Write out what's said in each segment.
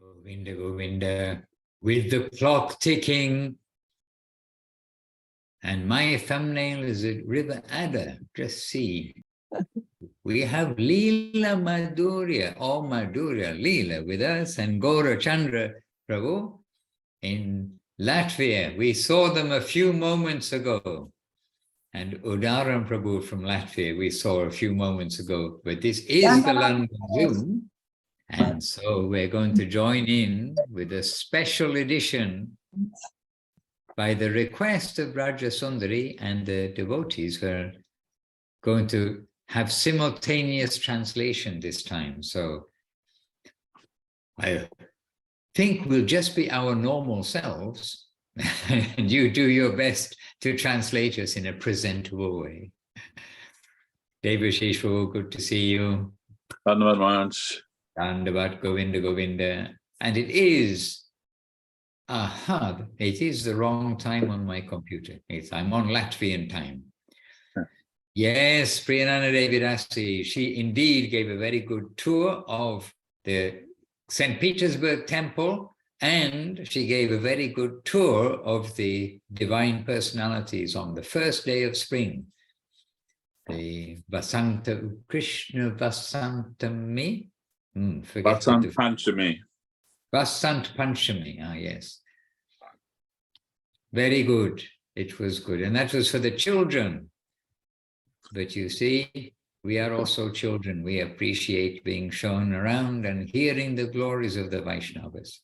Govinda, Govinda, with the clock ticking, and my thumbnail is a river adder. Just see. We have Leela Madhurya, or Madhurya, Leela with us, and Gaura Chandra Prabhu in Latvia. We saw them a few moments ago. And Udaran Prabhu from Latvia, we saw a few moments ago. But this is the London Zoom. And so we're going to join in with a special edition by the request of Raja Sundari, and the devotees who are going to have simultaneous translation this time. So I think we'll just be our normal selves, and you do your best to translate us in a presentable way. Devashish Prabhu, good to see you. Dhanyavad Maharaj. Dandavat Govinda Govinda. And it is it is the wrong time on my computer. I'm on Latvian time. Yes, Priyananda Devirasi, she indeed gave a very good tour of the St. Petersburg temple, and she gave a very good tour of the divine personalities on the first day of spring. The Vasanta, Krishna Vasantami, Vasant Panchami. Vasant Panchami, yes. Very good. It was good. And that was for the children. But you see, we are also children. We appreciate being shown around and hearing the glories of the Vaishnavas.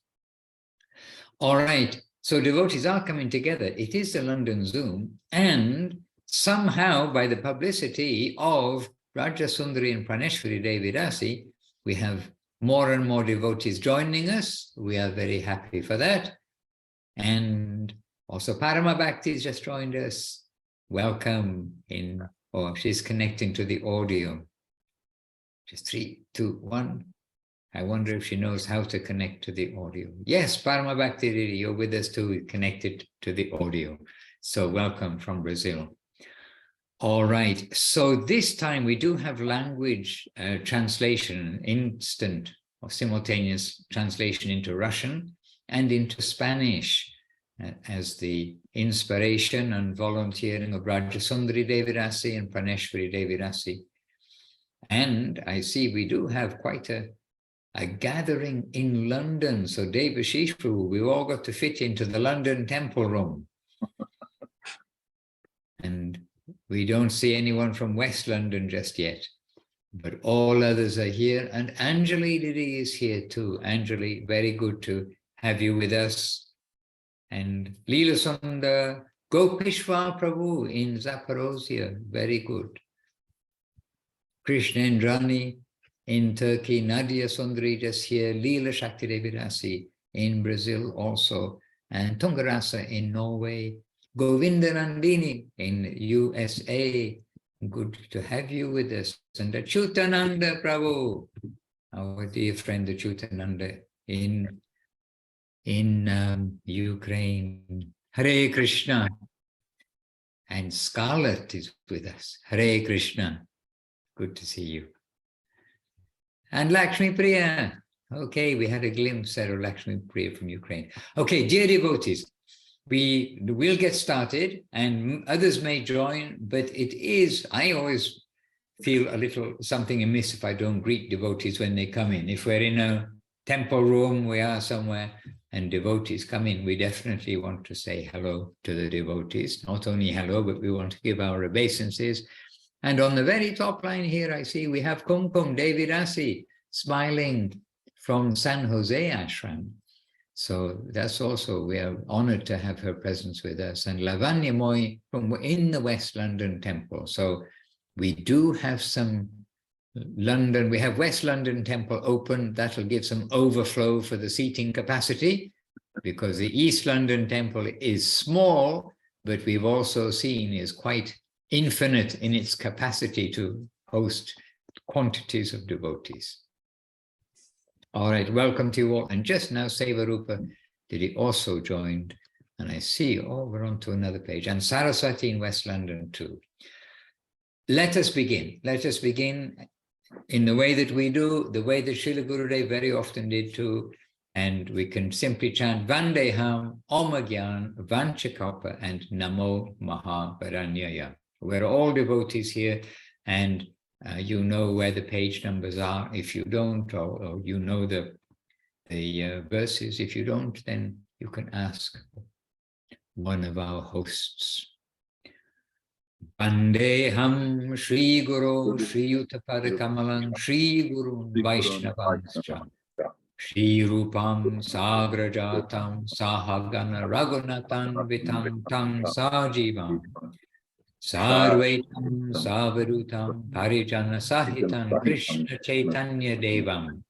All right. So devotees are coming together. It is the London Zoom. And somehow, by the publicity of Raja Sundari and Praneshwari Devirasi, we have more and more devotees joining us. We are very happy for that. And also Parama Bhakti has just joined us. Welcome in, she's connecting to the audio. Just 3, 2, 1. I wonder if she knows how to connect to the audio. Yes, Parama Bhakti Dd, you're with us too, connected to the audio. So welcome from Brazil. All right, so this time we do have language translation, instant or simultaneous translation into Russian and into Spanish as the inspiration and volunteering of Raja Sundari Devirasi and Praneshwari Devirasi. And I see we do have quite a gathering in London. So Devashish Prabhu, we all got to fit into the London temple room. And we don't see anyone from West London just yet, but all others are here. And Anjali Dd is here too. Anjali, very good to have you with us. And Leela Sundar, Gopishwa Prabhu in Zaporozhye, very good. Krishnendrani in Turkey, Nadia Sundari just here, Leela Shakti Devirasi in Brazil also, and Tungarasa in Norway, Govinda Nandini in USA, good to have you with us. And Achyutananda Prabhu, our dear friend Achyutananda in Ukraine. Hare Krishna. And Scarlett is with us. Hare Krishna. Good to see you. And Lakshmi Priya. Okay, we had a glimpse there of Lakshmi Priya from Ukraine. Okay, dear devotees, we will get started and others may join, but it is, I always feel a little something amiss if I don't greet devotees when they come in. If we're in a temple room, we are somewhere, and devotees come in, we definitely want to say hello to the devotees. Not only hello, but we want to give our obeisances. And on the very top line here, I see we have Kumkum Devirasi smiling from San Jose Ashram. So that's also, we are honored to have her presence with us. And Lavanya Maya from in the West London Temple. So we do have some London, we have West London Temple open. That'll give some overflow for the seating capacity, because the East London Temple is small, but we've also seen is quite infinite in its capacity to host quantities of devotees. All right, welcome to you all. And just now, Sevarupa Dd also joined. And I see, we're on to another page. And Saraswati in West London too. Let us begin. Let us begin in the way that we do, the way that Srila Gurudev very often did too. And we can simply chant Vandeham, Om Agyan, Vanchakalpa, and Namo Mahavaranyaya. We're all devotees here, and you know where the page numbers are. If you don't, or you know the verses, if you don't, then you can ask one of our hosts. Vandeham Shri Guru Shri Yuta Parikamalam Shri Guru Vaishnavanscha Shri Rupam Sagrajatam Sahagana Raghunatan Vitam Tam Sajivam Sarvetam Savadutam Parijana Sahitam Krishna Chaitanya Devam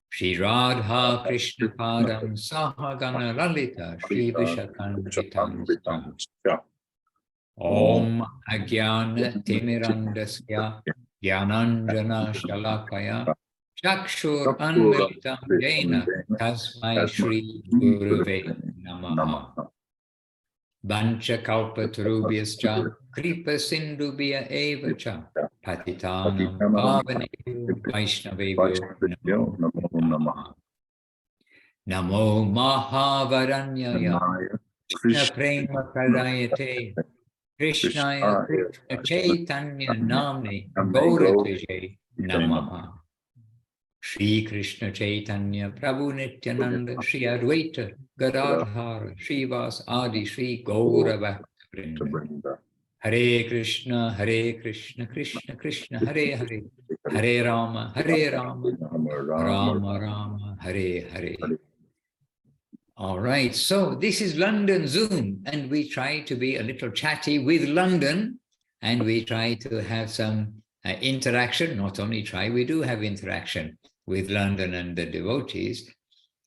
Shri Radha Krishna Padam Sahagana Lalita Shri Vishakanvitam Om Agyana Timirandasya Gyananjana Shalakaya Chakshur Anmilitam Jena Tasmai Shri Guruve Namaha Vancha Kalpatarubhyascha Kripa Sindhubhya Evacha Patitanam Pavanebhyo Vaishnavebhyo Namo Namo Mahavaranyaya Krishna Prema Pradayate Krishnaya Krishna Chaitanya Namne Gaurataje Namaha Shri Krishna Chaitanya Prabhu Nityananda Shri Advaita Gadadhara Srivas Adi Shri Gaura Bhakta Hare Krishna Krishna Krishna Hare Hare Hare Rama Rama Rama Hare Hare. All right, so this is London Zoom, and we try to be a little chatty with London, and we try to have some interaction. Not only try, we do have interaction with London and the devotees.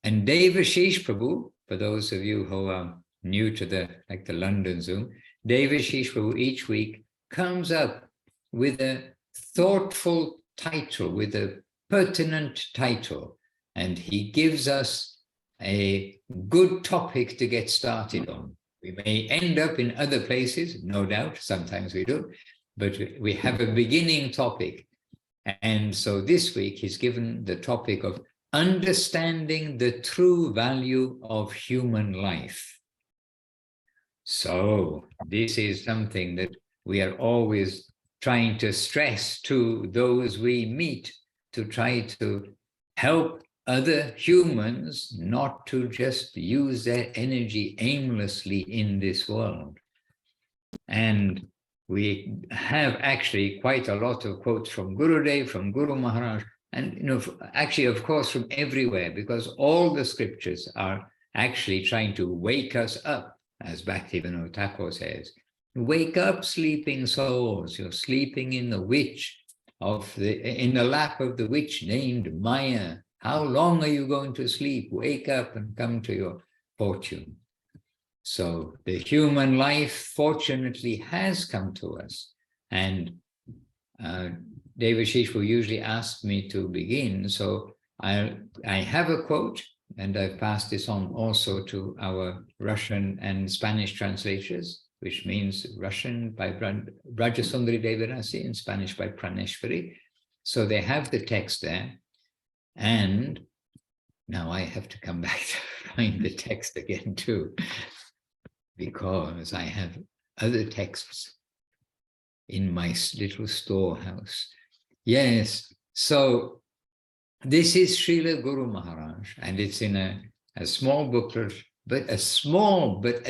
And Devashish Prabhu, for those of you who are new to the London Zoom, Devashish Prabhu each week comes up with a thoughtful title, with a pertinent title, and he gives us a good topic to get started on. We may end up in other places, no doubt, sometimes we do, but we have a beginning topic. And so this week he's given the topic of understanding the true value of human life. So this is something that we are always trying to stress to those we meet, to try to help other humans not to just use their energy aimlessly in this world. And we have actually quite a lot of quotes from Gurudev, from Guru Maharaj, and actually, of course, from everywhere, because all the scriptures are actually trying to wake us up, as Bhaktivinoda Thakur says. Wake up, sleeping souls. You're sleeping in the in the lap of the witch named Maya. How long are you going to sleep? Wake up and come to your fortune. So the human life, fortunately, has come to us. And Devashish will usually ask me to begin. So I have a quote, and I've passed this on also to our Russian and Spanish translators, which means Russian by Brajasundari Devarasi and Spanish by Praneshwari. So they have the text there. And now I have to come back to find the text again too, because I have other texts in my little storehouse. Yes, so this is Srila Guru Maharaj, and it's in a small booklet, but a small booklet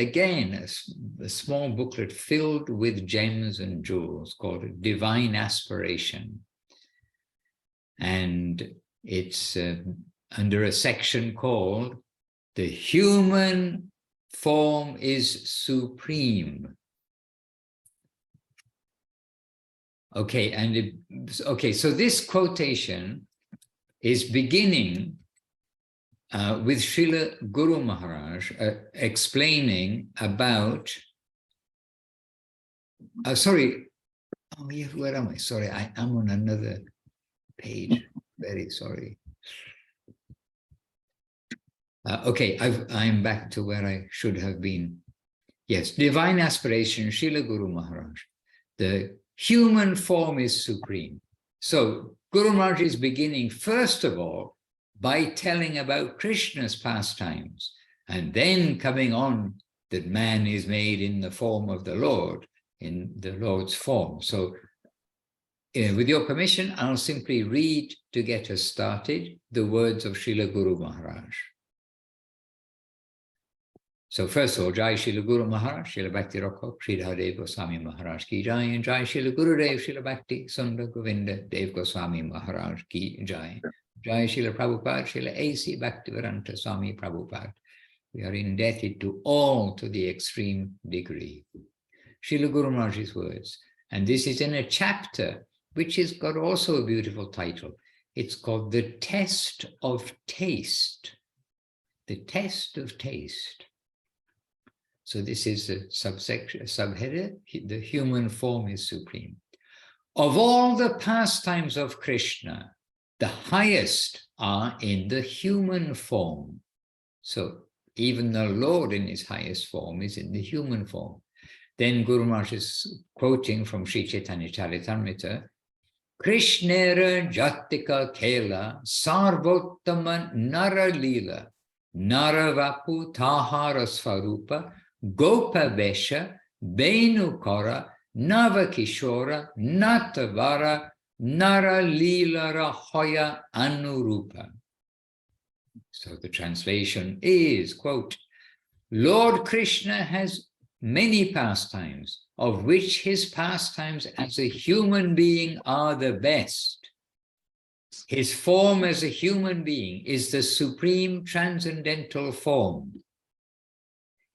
filled with gems and jewels called Divine Aspiration. And it's under a section called The Human Form is Supreme. Okay, so this quotation is beginning with Srila Guru Maharaj explaining about, where am I? Sorry, I am on another page. Very sorry. I'm back to where I should have been. Yes, Divine Aspiration, Srila Guru Maharaj. The human form is supreme. So Guru Maharaj is beginning, first of all, by telling about Krishna's pastimes, and then coming on that man is made in the form of the Lord, in the Lord's form. So with your permission, I'll simply read to get us started the words of Srila Guru Maharaj. So first of all, Jai Srila Guru Maharaj, Srila Bhakti Rakha, Sridhar Dev Goswami Maharaj ki Jai, and Jai Srila Guru Dev, Srila Bhakti Sundar Govinda Dev Goswami Maharaj ki Jai. Jai Srila Prabhupada, Srila A.C. Bhaktivedanta Swami Prabhupada. We are indebted to all to the extreme degree. Srila Guru Maharaj's words, and this is in a chapter which has got also a beautiful title. It's called The Test of Taste. The Test of Taste. So this is a subheader, the human form is supreme. Of all the pastimes of Krishna, the highest are in the human form. So even the Lord in his highest form is in the human form. Then Guru Maharaj is quoting from Sri Chaitanya Charitamrita, Krishnera Jatika Kela Sarvottama Nara Lila Naravapu Tahara Swarupa Gopa Vesha Benukara Navakishora Natavara Nara Lila Hoya Anurupa. So the translation is, quote, Lord Krishna has many pastimes, of which his pastimes as a human being are the best. His form as a human being is the supreme transcendental form.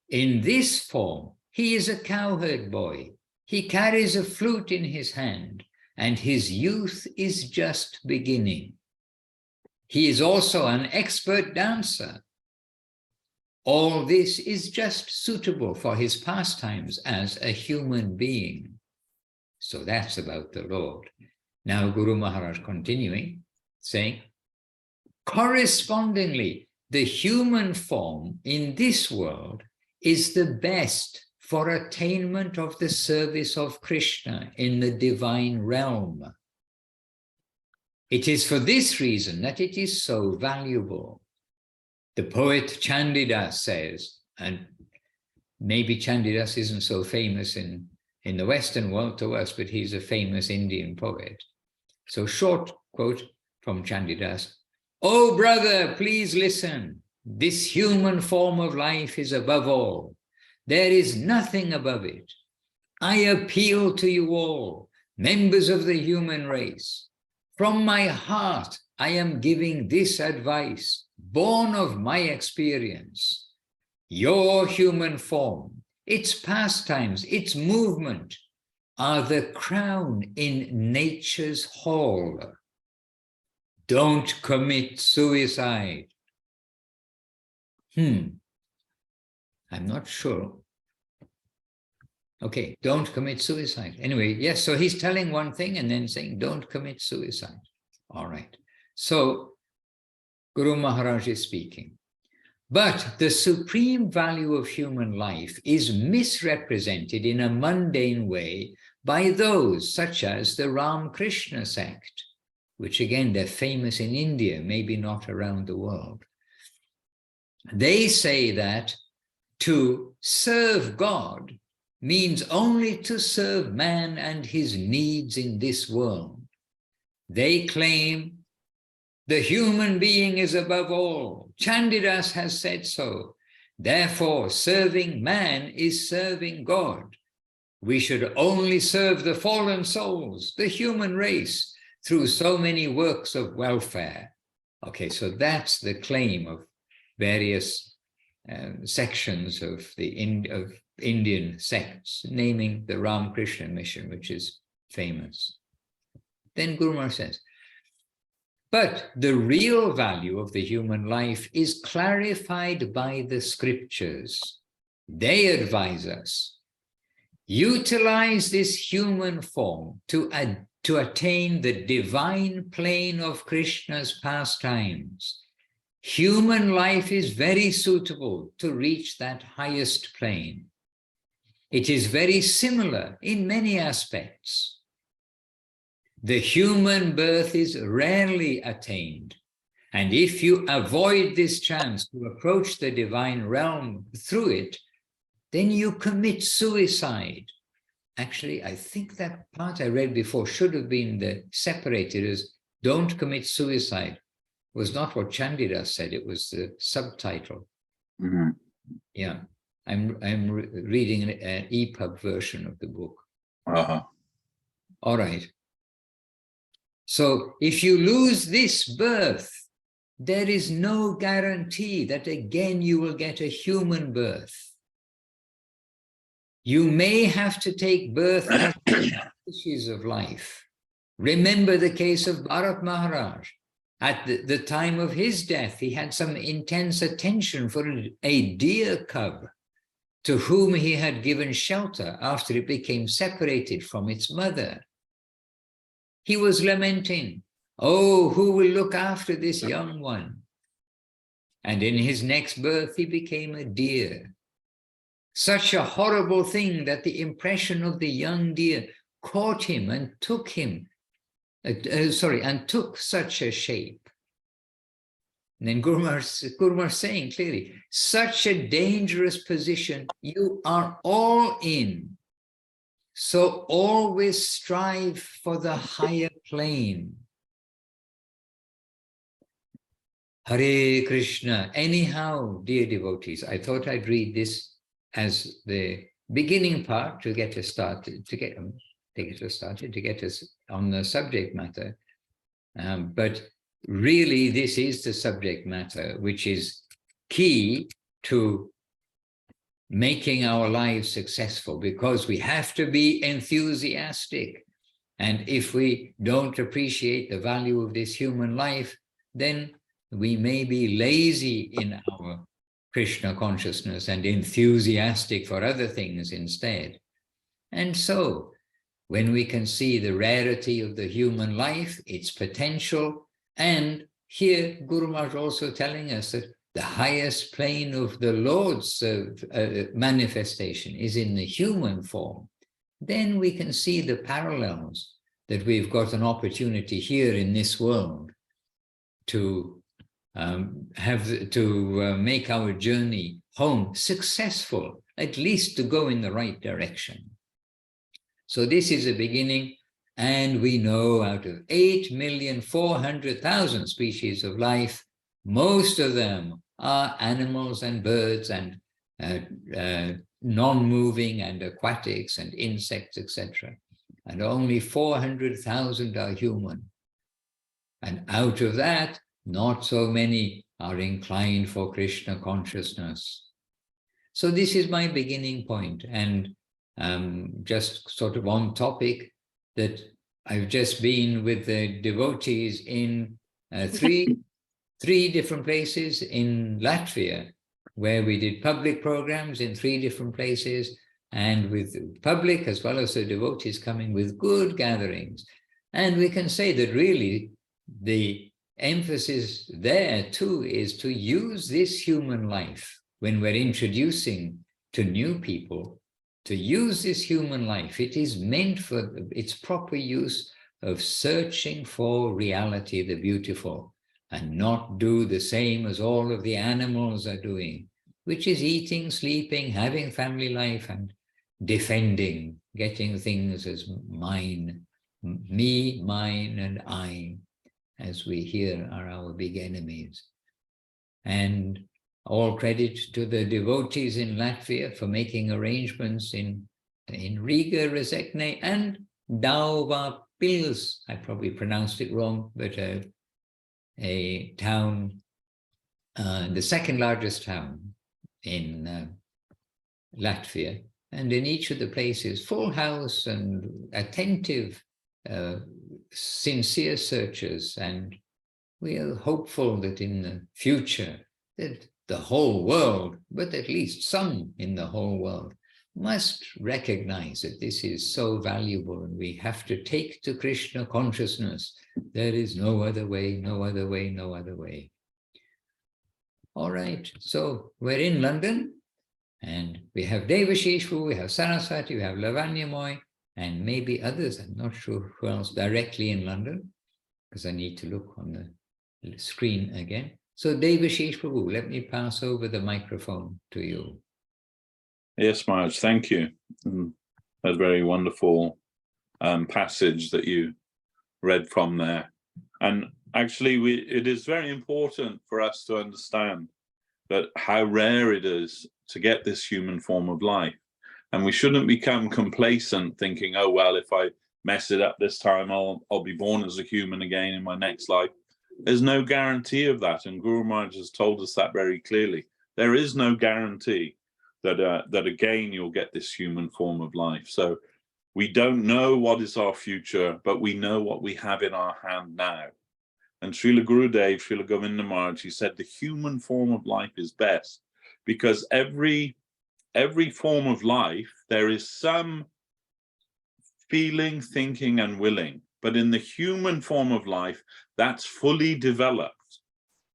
In this form, he is a cowherd boy. He carries a flute in his hand, and his youth is just beginning. He is also an expert dancer. All this is just suitable for his pastimes as a human being. So that's about the Lord. Now Guru Maharaj continuing, saying, correspondingly, the human form in this world is the best for attainment of the service of Krishna in the divine realm. It is for this reason that it is so valuable. The poet Chandidas says, and maybe Chandidas isn't so famous in the Western world to us, but he's a famous Indian poet. So short quote from Chandidas, "Oh brother, please listen. This human form of life is above all. There is nothing above it. I appeal to you all, members of the human race. From my heart, I am giving this advice, born of my experience. Your human form, its pastimes, its movement, are the crown in nature's hall. Don't commit suicide." I'm not sure. Okay, don't commit suicide. Anyway, yes, so he's telling one thing and then saying, don't commit suicide. All right. So Guru Maharaj is speaking. But the supreme value of human life is misrepresented in a mundane way by those such as the Ram Krishna sect, which again, they're famous in India, maybe not around the world. They say that to serve God means only to serve man and his needs in this world. They claim the human being is above all. Chandidas has said so. Therefore, serving man is serving God. We should only serve the fallen souls, the human race, through so many works of welfare. Okay, so that's the claim of various sections of the Indian sects, naming the Ramakrishna mission, which is famous. Then Guru Maharaj says, but the real value of the human life is clarified by the scriptures. They advise us, utilize this human form to attain the divine plane of Krishna's pastimes. Human life is very suitable to reach that highest plane. It is very similar in many aspects. The human birth is rarely attained, And if you avoid this chance to approach the divine realm through it, then you commit suicide. Actually, I think that part I read before should have been separated as don't commit suicide. It was not what Chandida said, it was the subtitle. Mm-hmm. Yeah, I'm reading an EPUB version of the book. Uh-huh. All right. So if you lose this birth, there is no guarantee that again you will get a human birth. You may have to take birth as species of life. Remember the case of Bharat Maharaj. At the time of his death, he had some intense attention for a deer cub to whom he had given shelter after it became separated from its mother. He was lamenting, oh, who will look after this young one? And in his next birth, he became a deer. Such a horrible thing that the impression of the young deer caught him and took him, and took such a shape. And then Guru Maharaj saying clearly, such a dangerous position you are all in. So always strive for the higher plane. Hare Krishna. Anyhow, dear devotees, I thought I'd read this as the beginning part to get us started, to get us on the subject matter. But really, this is the subject matter, which is key to making our lives successful, because we have to be enthusiastic. And if we don't appreciate the value of this human life, then we may be lazy in our Krishna consciousness and enthusiastic for other things instead. And so, when we can see the rarity of the human life, its potential, and here Guru Maharaj also telling us that the highest plane of the Lord's manifestation is in the human form, then we can see the parallels that we've got an opportunity here in this world to make our journey home successful, at least to go in the right direction. So this is a beginning, and we know out of 8,400,000 species of life, most of them are animals and birds and non-moving and aquatics and insects, etc. And only 400,000 are human. And out of that, not so many are inclined for Krishna consciousness. So this is my beginning point, and just sort of on topic that I've just been with the devotees in three different places in Latvia, where we did public programs in 3 different places, and with public as well as the devotees coming with good gatherings. And we can say that really the emphasis there too is to use this human life when we're introducing to new people, to use this human life. It is meant for its proper use of searching for reality, the beautiful, and not do the same as all of the animals are doing, which is eating, sleeping, having family life, and defending, getting things as mine, me, mine, and I, as we hear are our big enemies. And all credit to the devotees in Latvia for making arrangements in Riga, Rezekne, and Daugavpils. I probably pronounced it wrong, but a town, the second largest town in Latvia. And in each of the places, full house and attentive, sincere searchers. And we are hopeful that in the future, that the whole world, but at least some in the whole world, must recognize that this is so valuable, and we have to take to Krishna consciousness. There is no other way, no other way, no other way. All right, so we're in London, and we have Devashish Prabhu, we have Saraswati, we have Lavanya Maya, and maybe others. I'm not sure who else directly in London, because I need to look on the screen again. So Devashish Prabhu, let me pass over the microphone to you. Yes, Maharaj, thank you. That's a very wonderful passage that you read from there. And actually, it is very important for us to understand that how rare it is to get this human form of life. And we shouldn't become complacent thinking, oh, well, if I mess it up this time, I'll be born as a human again in my next life. There's no guarantee of that. And Guru Maharaj has told us that very clearly. There is no guarantee that again, you'll get this human form of life. So we don't know what is our future, but we know what we have in our hand now. And Srila Gurudev, Srila Govinda Maharaj, he said the human form of life is best because every form of life, there is some feeling, thinking, and willing. But in the human form of life, that's fully developed.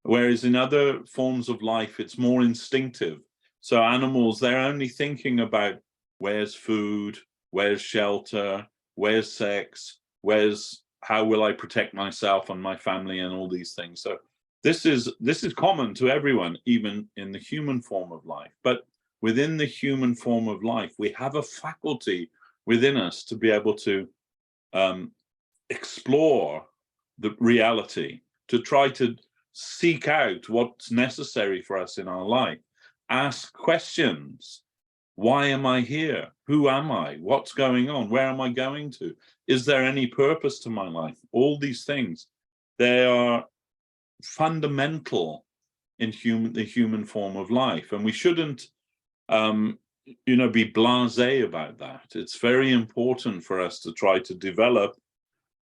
Whereas in other forms of life, it's more instinctive. So animals, they're only thinking about where's food, where's shelter, where's sex, how will I protect myself and my family and all these things. So this is common to everyone, even in the human form of life. But within the human form of life, we have a faculty within us to be able to explore the reality, to try to seek out what's necessary for us in our life, ask questions. Why am I here? Who am I? What's going on? Where am I going to? Is there any purpose to my life? All these things, they are fundamental in the human form of life. And we shouldn't be blasé about that. It's very important for us to try to develop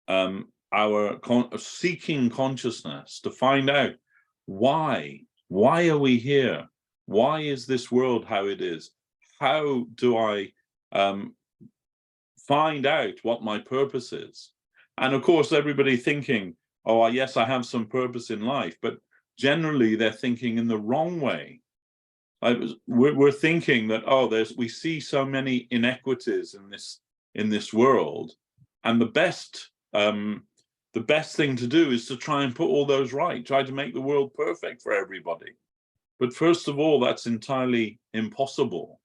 our seeking consciousness, to find out why are we here? Why is this world how it is? How do I find out what my purpose is? And of course, everybody thinking, oh, yes, I have some purpose in life, but generally they're thinking in the wrong way. We're thinking that, we see so many inequities in this world, and the best thing to do is to try and put all those right, try to make the world perfect for everybody. But first of all, that's entirely impossible.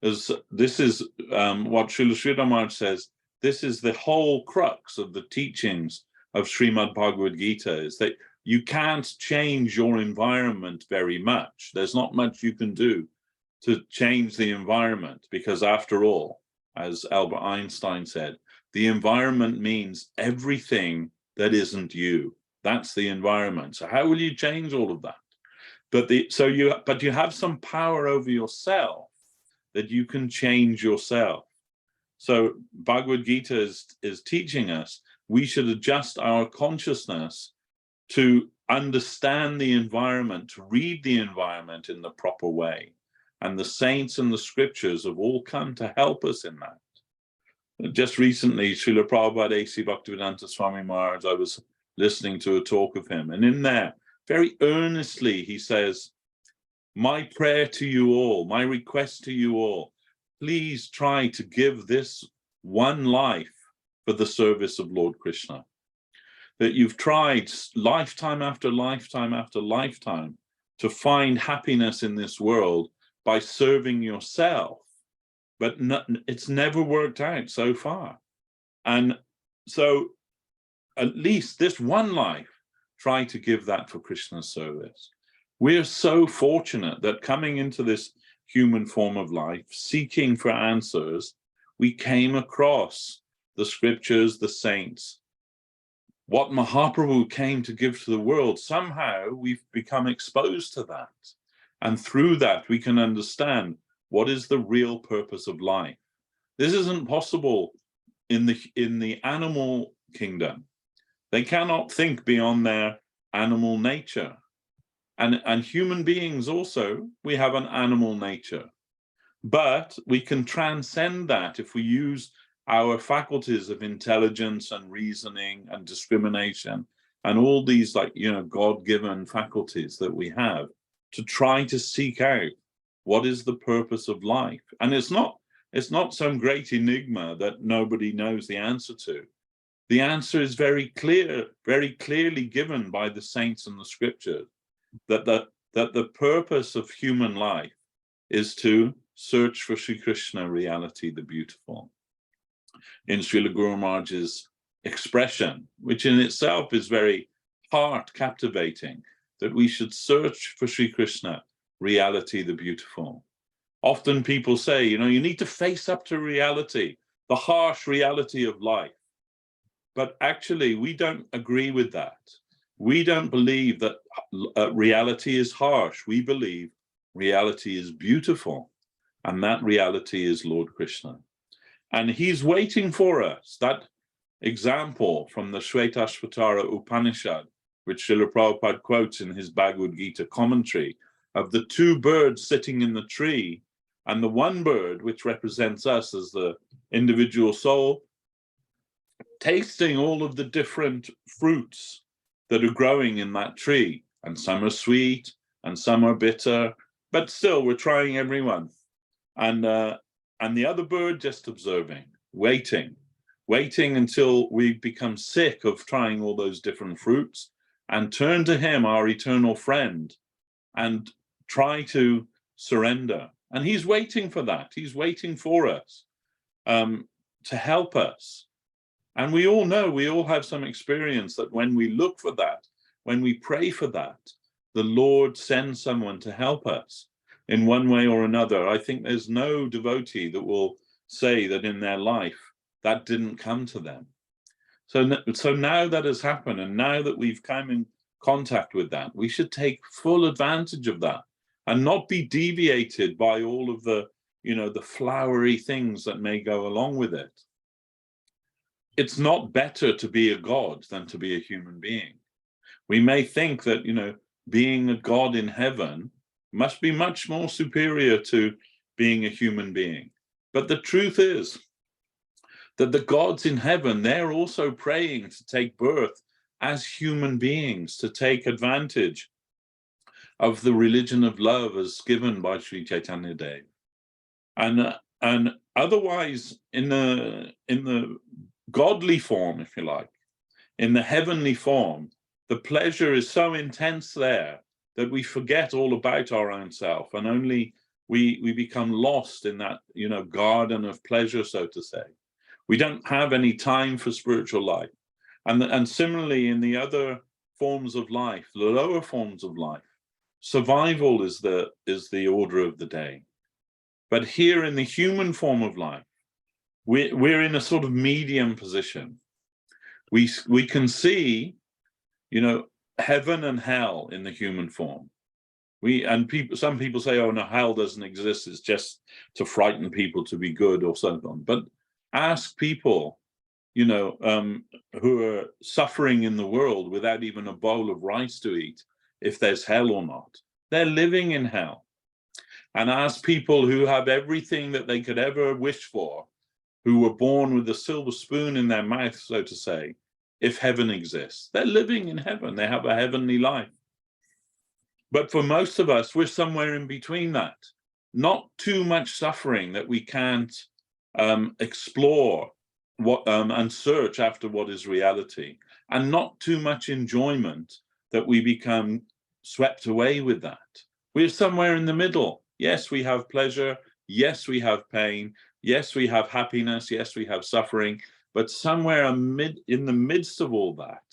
As this is what Srila Sridhar Maharaj says, this is the whole crux of the teachings of Srimad Bhagavad Gita, is that you can't change your environment very much. There's not much you can do to change the environment, because after all, as Albert Einstein said, the environment means everything that isn't you. That's the environment. So how will you change all of that? But you have some power over yourself, that you can change yourself. So Bhagavad Gita is teaching us we should adjust our consciousness to understand the environment, to read the environment in the proper way. And the saints and the scriptures have all come to help us in that. Just recently, Srila Prabhupada A.C. Bhaktivedanta Swami Maharaj, I was listening to a talk of him, and in there, very earnestly, he says, my prayer to you all, my request to you all, please try to give this one life for the service of Lord Krishna. That you've tried lifetime after lifetime after lifetime to find happiness in this world by serving yourself, but it's never worked out so far. And so at least this one life, try to give that for Krishna's service. We're so fortunate that coming into this human form of life, seeking for answers, we came across the scriptures, the saints, what Mahaprabhu came to give to the world. Somehow we've become exposed to that. And through that, we can understand what is the real purpose of life. This isn't possible in the animal kingdom. They cannot think beyond their animal nature. And human beings also, we have an animal nature. But we can transcend that if we use our faculties of intelligence and reasoning and discrimination and all these God-given faculties that we have to try to seek out what is the purpose of life. And it's not some great enigma that nobody knows the answer to. The answer is very clear, very clearly given by the saints and the scriptures, that the purpose of human life is to search for Sri Krishna, reality, the beautiful. In Srila Guru Maharaj's expression, which in itself is very heart captivating, that we should search for Sri Krishna, reality, the beautiful. Often people say, you need to face up to reality, the harsh reality of life. But actually, we don't agree with that. We don't believe that reality is harsh. We believe reality is beautiful, and that reality is Lord Krishna. And he's waiting for us. That example from the Shvetashvatara Upanishad, which Srila Prabhupada quotes in his Bhagavad Gita commentary, of the two birds sitting in the tree, and the one bird, which represents us as the individual soul, tasting all of the different fruits that are growing in that tree. And some are sweet, and some are bitter, but still we're trying every one. And the other bird just observing, waiting until we become sick of trying all those different fruits, and turn to him, our eternal friend, and try to surrender. And he's waiting for that. He's waiting for us to help us. And we all know, we all have some experience that when we look for that, when we pray for that, the Lord sends someone to help us in one way or another. I think there's no devotee that will say that in their life that didn't come to them. So now that has happened, and now that we've come in contact with that, we should take full advantage of that and not be deviated by all of the, the flowery things that may go along with it. It's not better to be a god than to be a human being. We may think that, being a god in heaven must be much more superior to being a human being. But the truth is that the gods in heaven, they're also praying to take birth as human beings, to take advantage of the religion of love as given by Sri Chaitanya Dev. And otherwise, in the godly form, if you like, in the heavenly form, the pleasure is so intense there that we forget all about our own self, and only we become lost in that, garden of pleasure, so to say. We don't have any time for spiritual life. And similarly, in the other forms of life, the lower forms of life, survival is the order of the day. But here in the human form of life, we're in a sort of medium position. We can see, heaven and hell in the human form. Some people say, oh no, hell doesn't exist, it's just to frighten people to be good or so on. But ask people, who are suffering in the world without even a bowl of rice to eat, if there's hell or not. They're living in hell. And ask people who have everything that they could ever wish for, who were born with a silver spoon in their mouth, so to say, if heaven exists. They're living in heaven. They have a heavenly life. But for most of us, we're somewhere in between that. Not too much suffering that we can't explore and search after what is reality, and not too much enjoyment that we become swept away with that. We're somewhere in the middle. Yes, we have pleasure. Yes, we have pain. Yes, we have happiness. Yes, we have suffering. But somewhere in the midst of all that,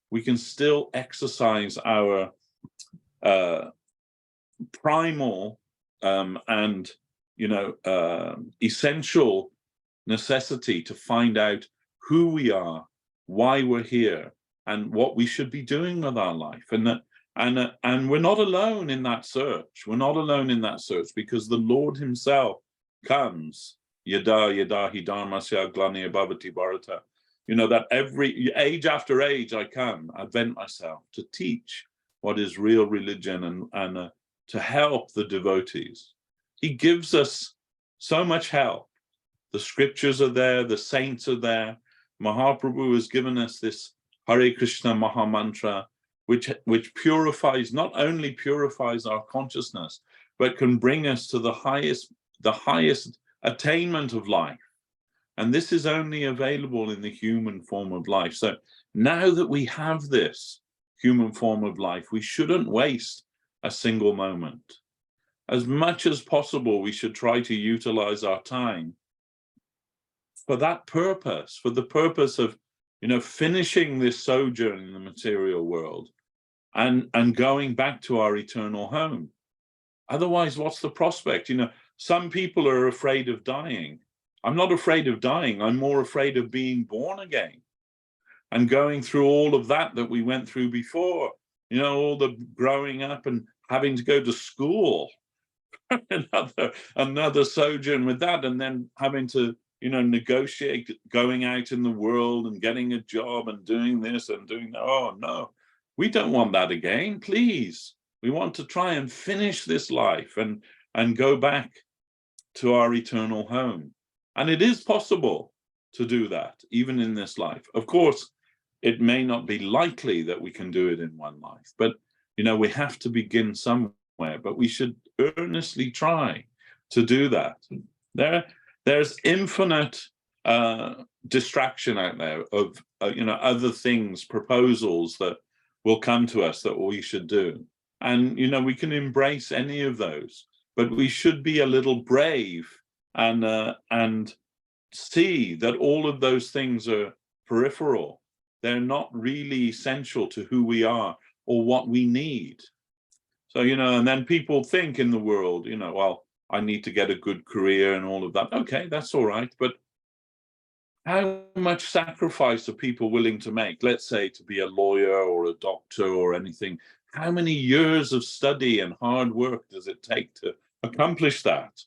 we can still exercise our primal and essential necessity to find out who we are, why we're here, and what we should be doing with our life. And we're not alone in that search. We're not alone in that search, because the Lord himself comes. Yada yada hi dharmasya glani bhavati bharata. That every age after age I come, I vent myself to teach what is real religion and to help the devotees. He gives us so much help. The scriptures are there, the saints are there. Mahaprabhu has given us this Hare Krishna Maha Mantra, which purifies, not only purifies our consciousness, but can bring us to the highest attainment of life, And this is only available in the human form of life. So now that we have this human form of life, we shouldn't waste a single moment. As much as possible, we should try to utilize our time for that purpose, for the purpose of, finishing this sojourn in the material world and going back to our eternal home. Otherwise, what's the prospect? Some people are afraid of dying. I'm not afraid of dying. I'm more afraid of being born again and going through all of that we went through before, all the growing up and having to go to school, another sojourn with that, and then having to, negotiate going out in the world and getting a job and doing this and doing that. Oh, no, we don't want that again, please. We want to try and finish this life and go back to our eternal home. And it is possible to do that, even in this life. Of course, it may not be likely that we can do it in one life, but, we have to begin somewhere, but we should earnestly try to do that. There's infinite distraction out there of, other things, proposals that will come to us that we should do. And, we can embrace any of those, but we should be a little brave and see that all of those things are peripheral. They're not really essential to who we are or what we need. So, and then people think in the world, well, I need to get a good career and all of that. Okay, that's all right. But how much sacrifice are people willing to make? Let's say to be a lawyer or a doctor or anything. How many years of study and hard work does it take to accomplish that?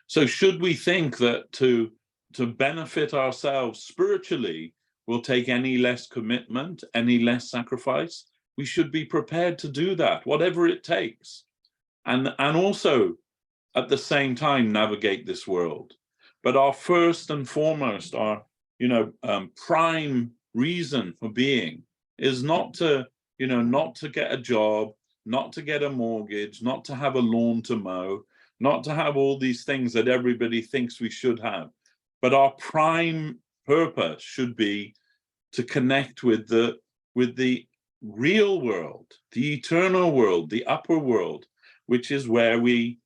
So should we think that to benefit ourselves spiritually will take any less commitment, any less sacrifice? We should be prepared to do that, whatever it takes. And also, at the same time, navigate this world. But our first and foremost, our prime reason for being is not to get a job, not to get a mortgage, not to have a lawn to mow, not to have all these things that everybody thinks we should have. But our prime purpose should be to connect with the real world, the eternal world, the upper world, which is where we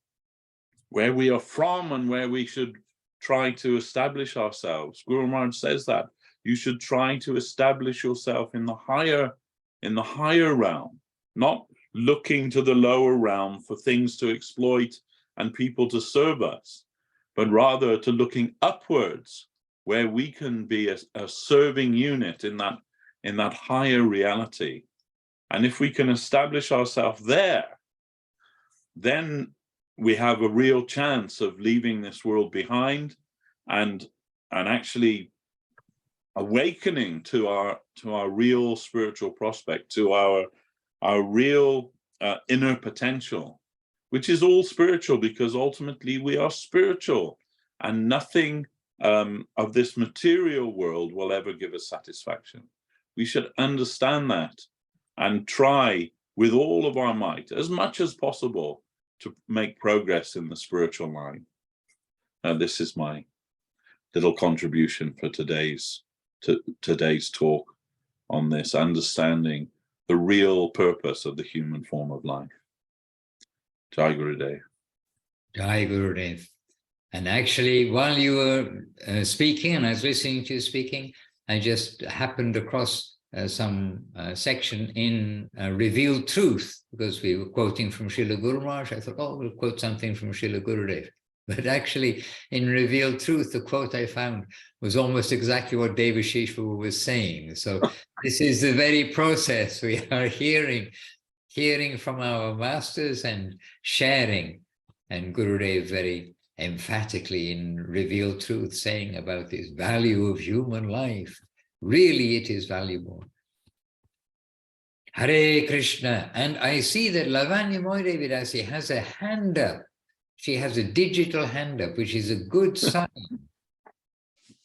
are from and where we should try to establish ourselves. Guru Maharaj says that you should try to establish yourself in the higher realm, not looking to the lower realm for things to exploit and people to serve us, but rather to looking upwards where we can be a serving unit in that higher reality. And if we can establish ourselves there, then we have a real chance of leaving this world behind and actually awakening to our real spiritual prospect, to our real inner potential, which is all spiritual, because ultimately we are spiritual, and nothing of this material world will ever give us satisfaction. We should understand that and try with all of our might, as much as possible, to make progress in the spiritual line. This is my little contribution for today's talk on this, understanding the real purpose of the human form of life. Jai Gurudev. Jai Gurudev. And actually, while you were speaking, and I was listening to you speaking, I just happened across some section in Revealed Truth, because we were quoting from Srila Guru Maharaj. I thought, oh, we'll quote something from Srila Gurudev. But actually, in Revealed Truth, the quote I found was almost exactly what Devashish Prabhu was saying. So this is the very process we are hearing from our masters and sharing. And Gurudev very emphatically in Revealed Truth saying about this value of human life. Really, it is valuable. Hare Krishna. And I see that Lavanya Maya DD has a hand up. She has a digital hand up, which is a good sign.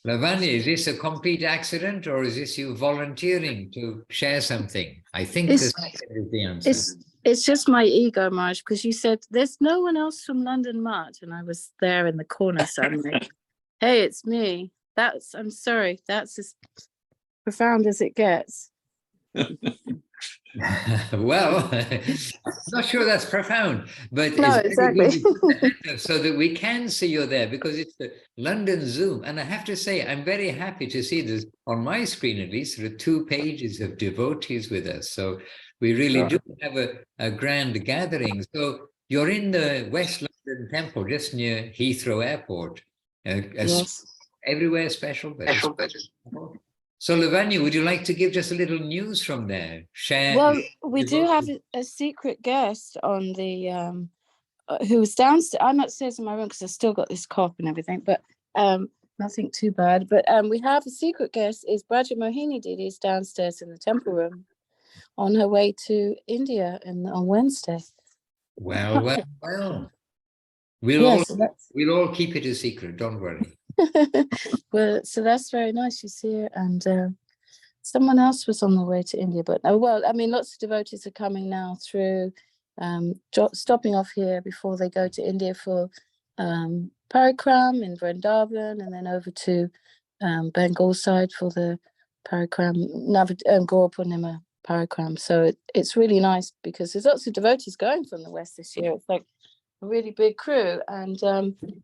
Lavanya, is this a complete accident, or is this you volunteering to share something? I think the second is the answer. It's just my ego, Maharaj, because you said there's no one else from London March, and I was there in the corner suddenly. Hey, it's me. I'm sorry. That's as profound as it gets. Well, I'm not sure that's profound, but No, it's very good exactly. you put the hand up so that we can see you're there, because it's the London Zoom. And I have to say, I'm very happy to see this on my screen, at least. There are 2 pages of devotees with us. So we really do have a grand gathering. So you're in the West London Temple, just near Heathrow Airport. Yes. Everywhere special. So, Lavanya, would you like to give just a little news from there? Share. Well, we do have a secret guest on the who's downstairs. I'm upstairs in my room because I've still got this cough and everything, but nothing too bad. But we have a secret guest. Is Brajamohini Dd is downstairs in the temple room on her way to India on Wednesday. Well. We'll all keep it a secret. Don't worry. Well, so that's very nice. She's here, and someone else was on the way to India, but well, I mean, lots of devotees are coming now through, stopping off here before they go to India for Parikram in Vrindavan, and then over to Bengal side for the Parikram, Gaura Purnima Parikram. So it's really nice because there's lots of devotees going from the West this year. It's like a really big crew, and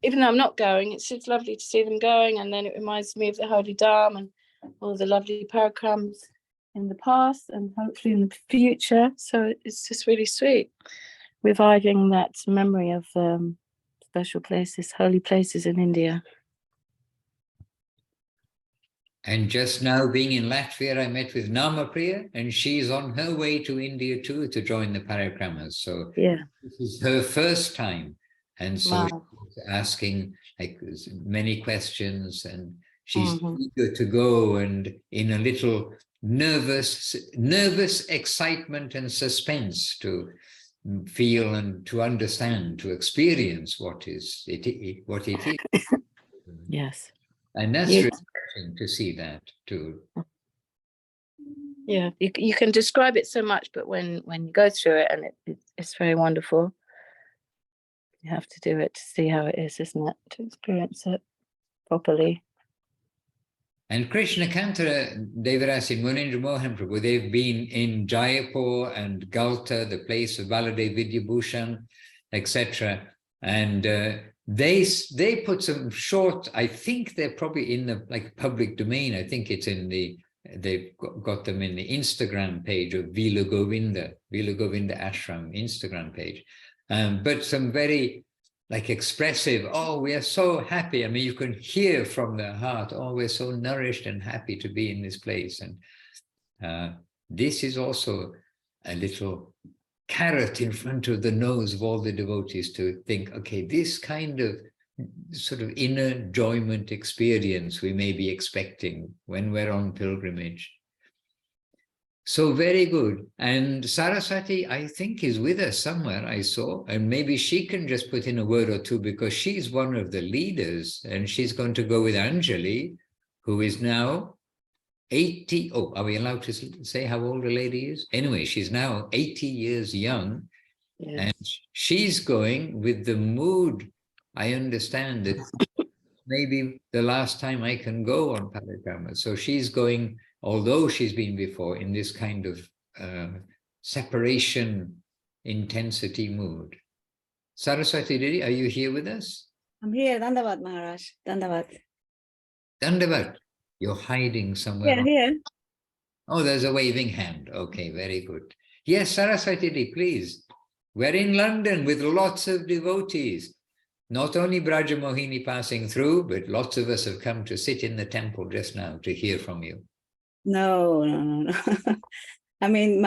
even though I'm not going, it's just lovely to see them going, and then it reminds me of the Holy Dham and all the lovely parikrams in the past and hopefully in the future. So it's just really sweet, reviving that memory of special places, holy places in India. And just now, being in Latvia, I met with Namapriya, and she's on her way to India too to join the Parikramas. So yeah, this is her first time, and so wow. she's asking like many questions, and she's eager to go, and in a little nervous excitement and suspense to feel and to understand, to experience what it is. Yes. And that's refreshing to see that too. Yeah, you can describe it so much, but when you go through it, and it's very wonderful. You have to do it to see how it is, isn't it? To experience it properly. And Krishna Kantara Devarasin, Munindra Mohan Prabhu, they've been in Jaipur and Galta, the place of Baladev Vidyabhushan, etc. And they put some short, I think they're probably in the public domain. I think it's in they've got them in the Instagram page of Vila Govinda Ashram Instagram page. But some very expressive, oh, we are so happy. I mean, you can hear from the heart, oh, we're so nourished and happy to be in this place. And this is also a little carrot in front of the nose of all the devotees to think, okay, this kind of sort of inner enjoyment experience we may be expecting when we're on pilgrimage. So very good. And Saraswati, I think, is with us somewhere, I saw, and maybe she can just put in a word or two because she's one of the leaders, and she's going to go with Anjali, who is now 80. Oh, are we allowed to say how old the lady is? Anyway, she's now 80 years young, and she's going with the mood. I understand that maybe the last time I can go on Parikrama. So she's going, although she's been before, in this kind of separation intensity mood. Saraswati Dd, are you here with us? I'm here. Dandavad, Maharaj. Dandavad. Dandavad. You're hiding somewhere. Yeah, here. Oh, there's a waving hand. Okay, very good. Yes, Saraswati Dd, please. We're in London with lots of devotees. Not only Brajamohini passing through, but lots of us have come to sit in the temple just now to hear from you. No. I mean,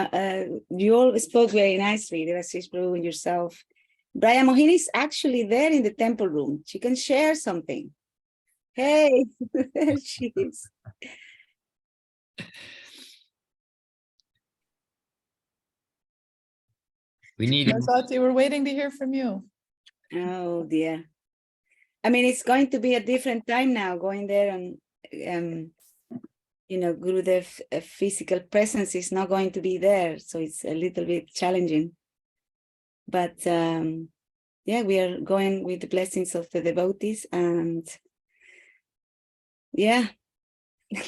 you all spoke very nicely, Devashish Prabhu and yourself. Brajamohini is actually there in the temple room. She can share something. Hey, there she is. We need. Saraswati, we're waiting to hear from you. Oh dear. I mean, it's going to be a different time now, going there, and Gurudev's physical presence is not going to be there, so it's a little bit challenging. But yeah, we are going with the blessings of the devotees, and yeah,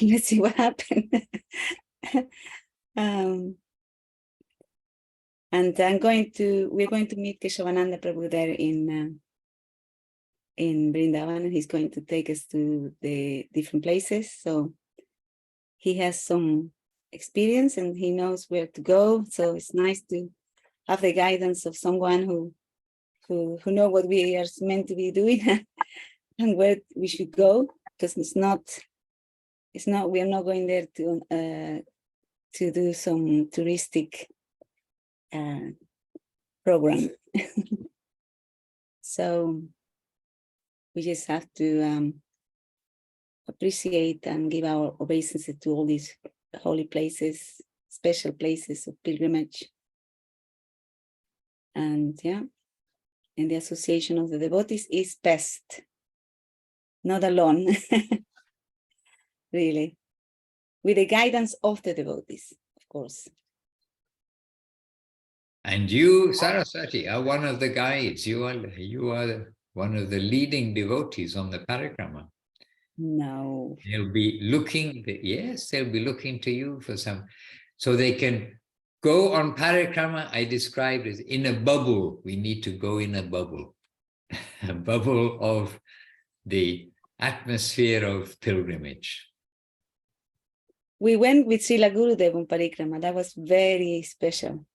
let's see what happened. And we're going to meet Keshavananda Prabhu there in Vrindavan, and he's going to take us to the different places. So he has some experience and he knows where to go. So it's nice to have the guidance of someone who know what we are meant to be doing and where we should go, because we are not going there to do some touristic program. So we just have to appreciate and give our obeisances to all these holy places, special places of pilgrimage. And yeah, and the association of the devotees is best, not alone, really, with the guidance of the devotees, of course. And you, Saraswati, are one of the guides. You are one of the leading devotees on the Parikrama. No. They'll be looking, yes, they'll be looking to you for some, so they can go on Parikrama. I described as in a bubble. We need to go in a bubble, a bubble of the atmosphere of pilgrimage. We went with Srila Gurudev on Parikrama. That was very special.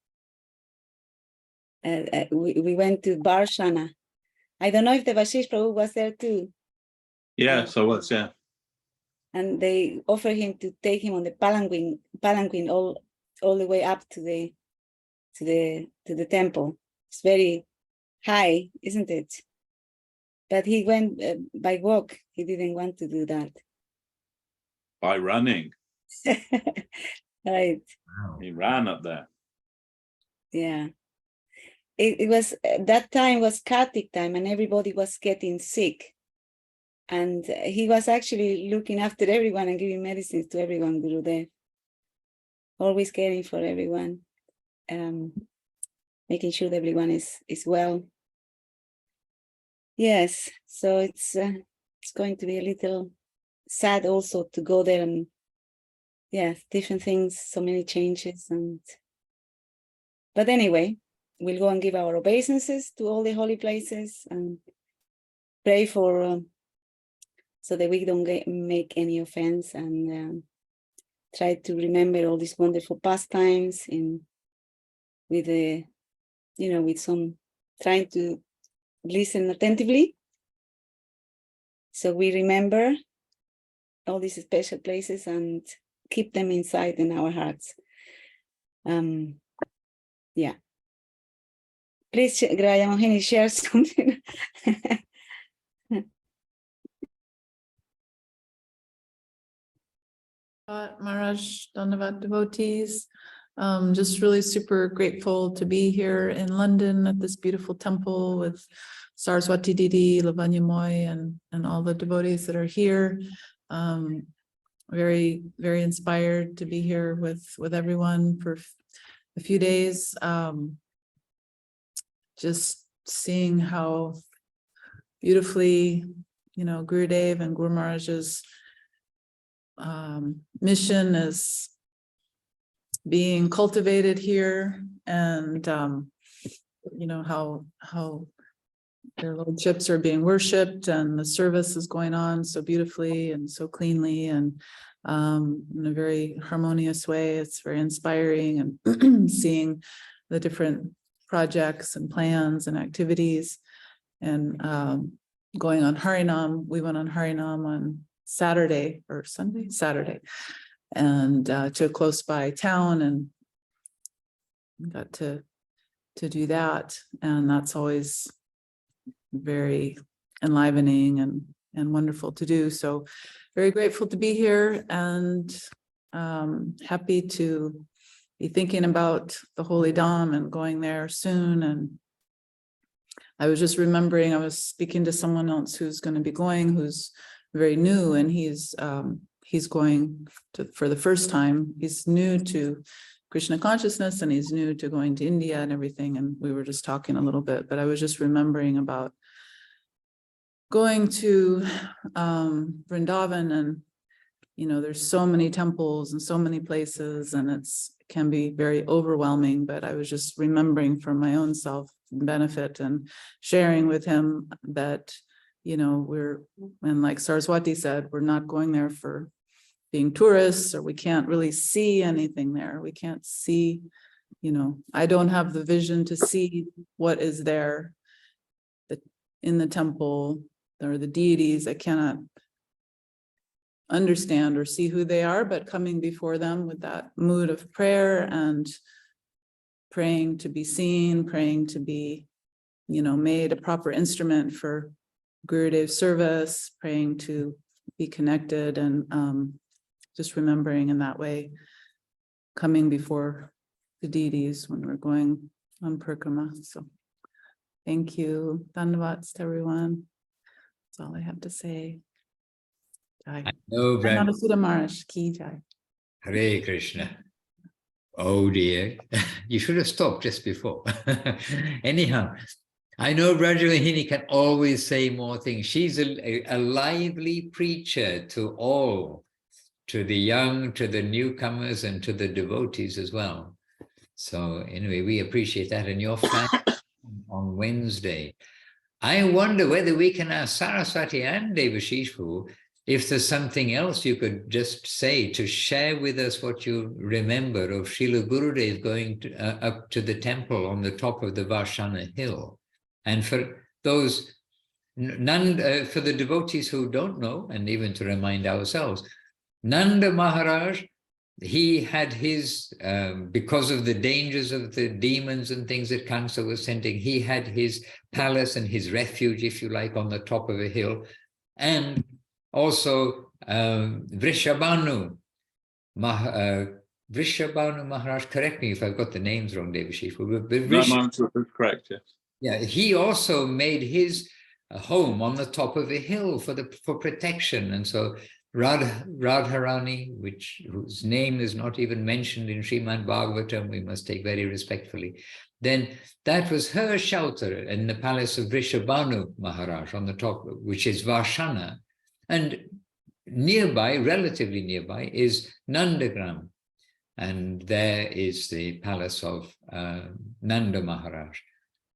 We went to Varshan. I don't know if Devashish Prabhu was there too. Yes, I was, yeah. And they offered him to take him on the palanquin all the way up to the temple. It's very high, isn't it? But he went by walk. He didn't want to do that. By running. Right. Wow. He ran up there. Yeah. It was, that time was Kartik time and everybody was getting sick. And he was actually looking after everyone and giving medicines to everyone, Gurudev. Always caring for everyone, making sure that everyone is well. Yes, so it's going to be a little sad also to go there and, yeah, different things, so many changes. But anyway, we'll go and give our obeisances to all the holy places and pray for, so that we don't make any offense, and try to remember all these wonderful pastimes with some, trying to listen attentively. So we remember all these special places and keep them inside in our hearts. Yeah. Please, Brajamohini, share something. Maharaj, Dhanyavad devotees. Just really super grateful to be here in London at this beautiful temple with Saraswati Dd, Lavanya Maya, and all the devotees that are here. Very, very inspired to be here with everyone for a few days. Just seeing how beautifully, Gurudev and Guru Maharaj's mission is being cultivated here, and how their little chips are being worshipped, and the service is going on so beautifully and so cleanly, and in a very harmonious way. It's very inspiring, and seeing the different projects and plans and activities, and going on Harinam. We went on Harinam on Saturday, and to a close by town, and got to do that, and that's always very enlivening and wonderful to do. So very grateful to be here, and happy to be thinking about the Holy Dham and going there soon. And I was just remembering, I was speaking to someone else who's going to be going, who's very new, and he's going to, for the first time, he's new to Krishna consciousness, and he's new to going to India and everything. And we were just talking a little bit, but I was just remembering about going to Vrindavan and there's so many temples and so many places, and it can be very overwhelming. But I was just remembering for my own self benefit and sharing with him that, and like Saraswati said, we're not going there for being tourists, or we can't really see anything there. We can't see, I don't have the vision to see what is there in the temple or the deities. I cannot understand or see who they are, but coming before them with that mood of prayer and praying to be seen, praying to be, made a proper instrument for Gurudev's service, praying to be connected, and just remembering in that way, coming before the deities when we're going on Parikrama. So thank you. Dhanavats to everyone. That's all I have to say. Jai. Madhusudan Maharaj ki jai. Hare Krishna. Oh dear, you should have stopped just before. Anyhow, I know Brajamohini can always say more things. She's a lively preacher to all, to the young, to the newcomers, and to the devotees as well. So anyway, we appreciate that. And your family on Wednesday. I wonder whether we can ask Saraswati and Devashish Prabhu if there's something else you could just say to share with us what you remember of Srila Gurudev going up to the temple on the top of the Varshan hill. And for those, for the devotees who don't know, and even to remind ourselves, Nanda Maharaj, he had his, because of the dangers of the demons and things that Kansa was sending, he had his palace and his refuge, if you like, on the top of a hill. And also Vrishabhanu Maharaj, correct me if I've got the names wrong, Devashish. No, correct, yes. Yeah, he also made his home on the top of a hill for protection. And so Radharani, whose name is not even mentioned in Srimad Bhagavatam, we must take very respectfully, then that was her shelter in the palace of Vrishabhanu Maharaj on the top, which is Varshana. And nearby, relatively nearby, is Nandagram. And there is the palace of Nanda Maharaj.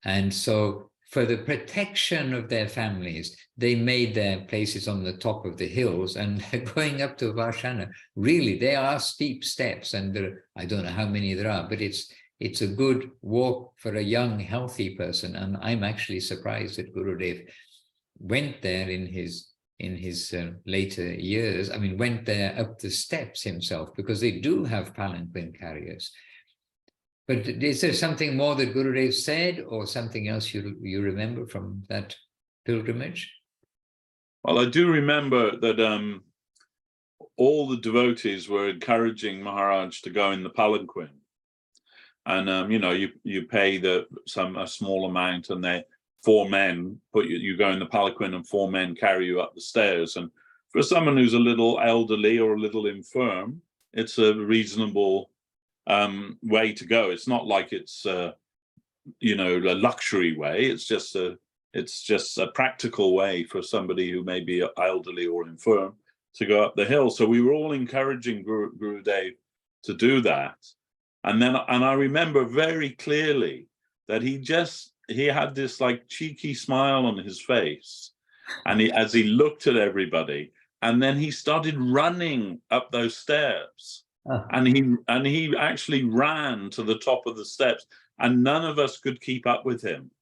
And so for the protection of their families, they made their places on the top of the hills, and going up to Varshana, really, they are steep steps, and I don't know how many there are, but it's a good walk for a young, healthy person. And I'm actually surprised that Gurudev went there in his later years. I mean, went there up the steps himself, because they do have palanquin carriers. But is there something more that Gurudev said, or something else you remember from that pilgrimage? Well, I do remember that all the devotees were encouraging Maharaj to go in the palanquin. And, you pay a small amount, and 4 men, you go in the palanquin and 4 men carry you up the stairs. And for someone who's a little elderly or a little infirm, it's a reasonable way to go. It's not like it's a luxury way. It's just a practical way for somebody who may be elderly or infirm to go up the hill. So we were all encouraging Gurudev to do that. And I remember very clearly that he had this like cheeky smile on his face, and as he looked at everybody, and then he started running up those steps. And he actually ran to the top of the steps, and none of us could keep up with him.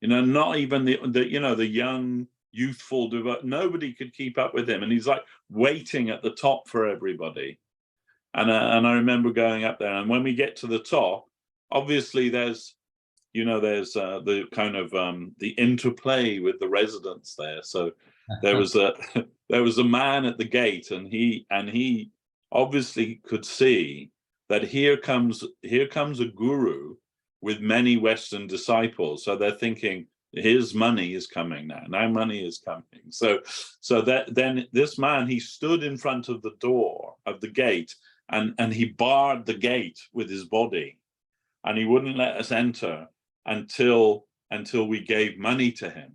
Not even the young, youthful, nobody could keep up with him. And he's like waiting at the top for everybody. And I remember going up there, and when we get to the top, obviously there's the kind of the interplay with the residents there. So there was a man at the gate, and he obviously could see that here comes a guru with many Western disciples. So they're thinking, his money is coming now. Now money is coming. So that then this man, he stood in front of the door of the gate, and he barred the gate with his body, and he wouldn't let us enter until we gave money to him.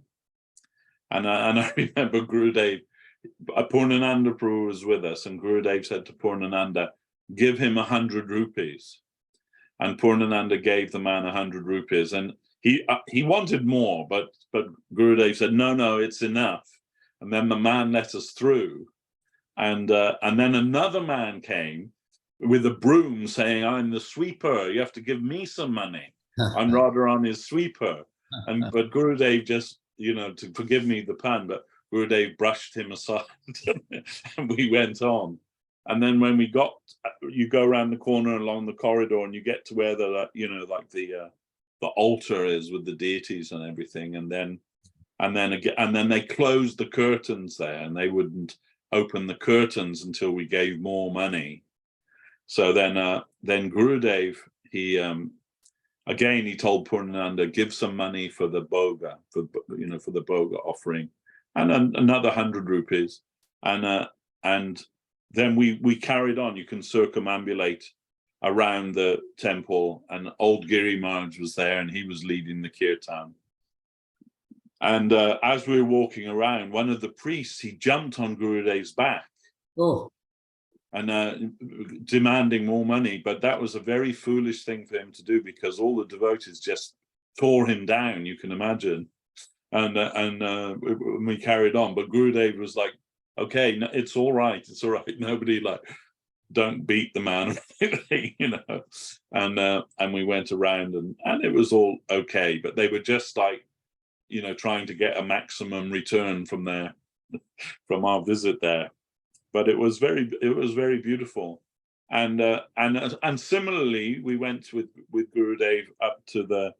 And I remember Gurudev, Purnananda Prabhu was with us, and Gurudev said to Purnananda, give him 100 rupees. And Purnananda gave the man 100 rupees, and he wanted more, but Gurudev said, no, it's enough. And then the man let us through, and then another man came with a broom saying, I'm the sweeper, you have to give me some money. I'm Radharani's sweeper. But Gurudev just, to forgive me the pun, but Gurudev brushed him aside and we went on. And then when we you go around the corner along the corridor and you get to where the altar is with the deities and everything. And then they closed the curtains there, and they wouldn't open the curtains until we gave more money. So then Gurudev, he told Purnananda, give some money for the boga, for the boga offering, and another 100 rupees, and then we carried on. You can circumambulate around the temple, and old Giri Maharaj was there, and he was leading the kirtan. And as we were walking around, one of the priests, he jumped on Gurudev's back. Oh. And demanding more money, but that was a very foolish thing for him to do, because all the devotees just tore him down, you can imagine. And we carried on, but Gurudev was like, okay, no, it's all right, nobody, don't beat the man, and we went around, and it was all okay, but they were just trying to get a maximum return from our visit there. But it was very beautiful, and similarly, we went with Gurudev up to the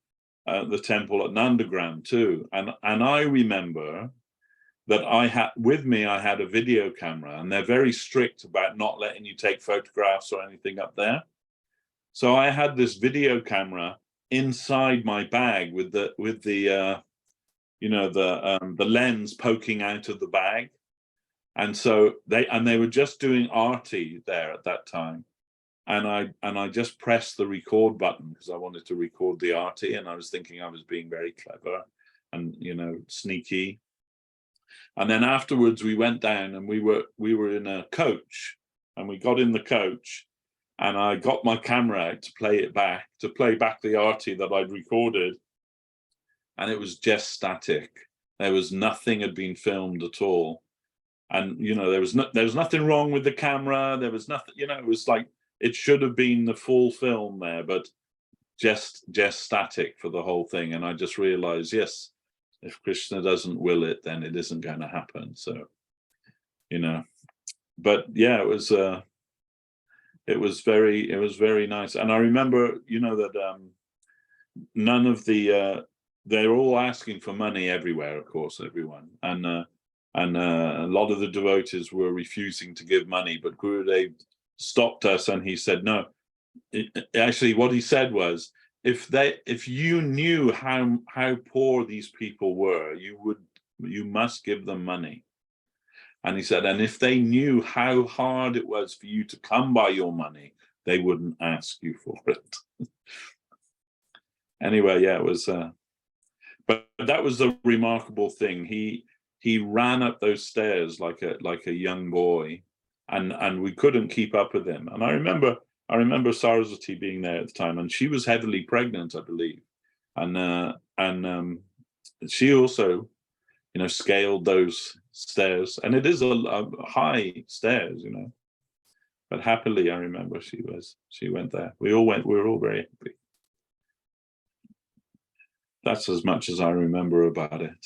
temple at Nandagram too, and I remember that I had a video camera, and they're very strict about not letting you take photographs or anything up there. So I had this video camera inside my bag with the lens poking out of the bag. And so they were just doing arti there at that time, and I just pressed the record button because I wanted to record the arti, and I was thinking I was being very clever and sneaky. And then afterwards we went down, and we were in a coach, and we got in the coach, and I got my camera out to play back the arti that I'd recorded, and it was just static. There was nothing had been filmed at all. And there was nothing wrong with the camera. There was nothing, it was like it should have been the full film there, but just static for the whole thing. And I just realized, yes, if Krishna doesn't will it, then it isn't going to happen. So, but yeah, it was very nice. And I remember, that none of they're all asking for money everywhere, of course, everyone, and a lot of the devotees were refusing to give money, but Gurudev stopped us, and he said, no. Actually, what he said was, if you knew how poor these people were, you must give them money. And he said, and if they knew how hard it was for you to come by your money, they wouldn't ask you for it. Anyway, yeah, it was. But that was the remarkable thing. He ran up those stairs like a young boy, and we couldn't keep up with him. And I remember Saraswati being there at the time, and she was heavily pregnant, I believe, and she also, scaled those stairs, and it is a high stairs, But happily, I remember she went there. We were all very happy. That's as much as I remember about it.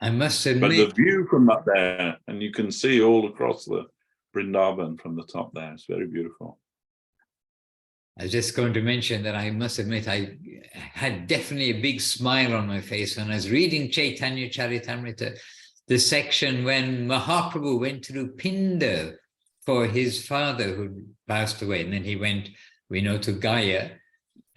I must admit, but the view from up there, and you can see all across the Vrindavan from the top there. It's very beautiful. I was just going to mention that I must admit I had definitely a big smile on my face when I was reading Chaitanya Charitamrita, the section when Mahaprabhu went through Pinda for his father who passed away, and then he went, we know, to Gaya.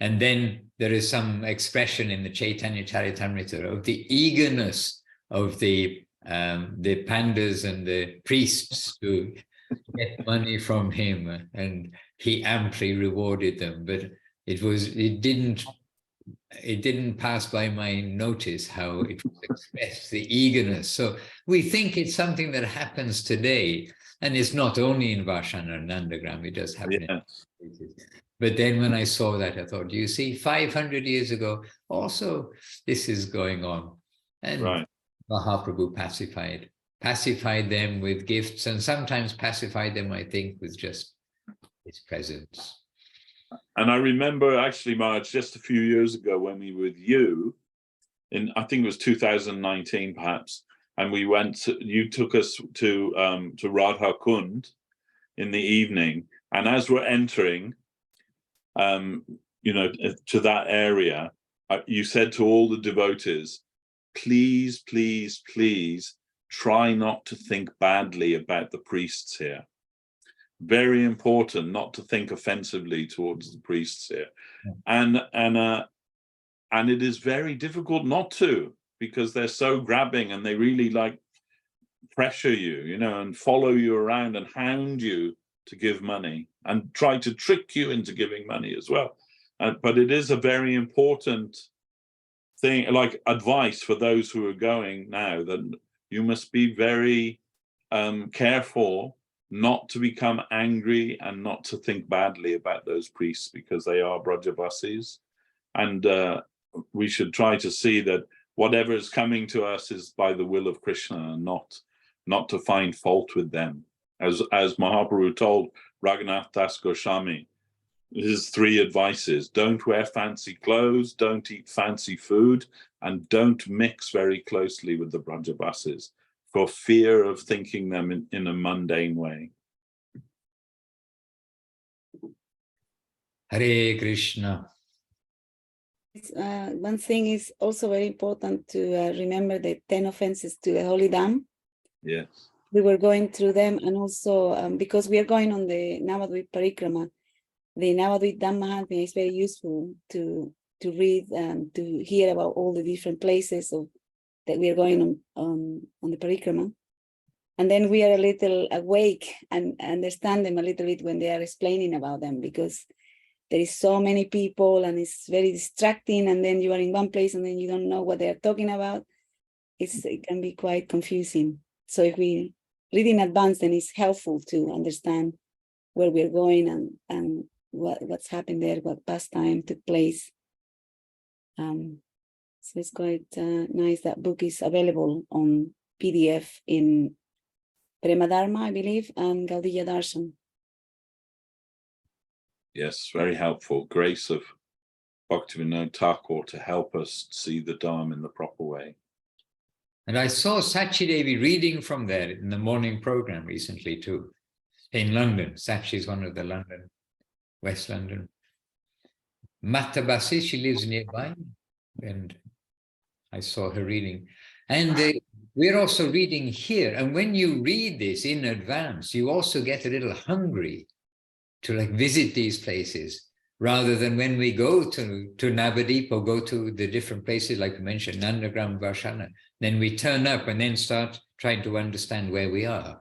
And then there is some expression in the Chaitanya Charitamrita of the eagerness of the pandas and the priests to get money from him, and he amply rewarded them. But it didn't it didn't pass by my notice how it was expressed, the eagerness. So we think it's something that happens today, and it's not only in Varshan or Nandagram, it does happen in places. But then when I saw that, I thought, you see, 500 years ago, also this is going on. And Mahaprabhu pacified them with gifts, and sometimes pacified them, I think, with just his presence. And I remember actually, Maharaj, just a few years ago when we were with you, in I think it was 2019 perhaps, and we went, you took us to Radha Kund in the evening, and as we're entering, you know, to that area, you said to all the devotees, please, please, please try not to think badly about the priests here. Very important not to think offensively towards the priests here. And it is very difficult not to, because they're so grabbing and they really like pressure you, you know, and follow you around and hound you to give money and try to trick you into giving money as well. But it is a very important thing, like advice for those who are going now, that you must be very careful not to become angry and not to think badly about those priests, because they are Brajabasis. And we should try to see that whatever is coming to us is by the will of Krishna, and not to find fault with them. As Mahaprabhu told Raghunath Das Goswami, his 3 advices: don't wear fancy clothes, don't eat fancy food, and don't mix very closely with the Brajabasis, for fear of thinking them in a mundane way. Hare Krishna. One thing is also very important to remember the 10 offenses to the Holy Dham. Yes. We were going through them, and also because we are going on the Navadvipa Parikrama, the Navadvipa Dhama Mahatmya is very useful to read and to hear about all the different places that we are going on the Parikrama. And then we are a little awake and understand them a little bit when they are explaining about them, because there is so many people and it's very distracting, and then you are in one place and then you don't know what they are talking about. It can be quite confusing. So if we read in advance, then it's helpful to understand where we're going and what's happened there, what pastime took place. So it's quite nice. That book is available on PDF in Prema Dharma, I believe, and Gaudiya Darshan. Yes, very helpful. Grace of Bhaktivinoda Thakur to help us see the Dham in the proper way. And I saw Sachi Devi reading from there in the morning program recently too, in London. Sachi is one of the London, West London. Matabasi, she lives nearby, and I saw her reading. And we're also reading here. And when you read this in advance, you also get a little hungry to like visit these places, rather than when we go to Navadip or go to the different places, like you mentioned, Nandagram, Varshana, then we turn up and then start trying to understand where we are.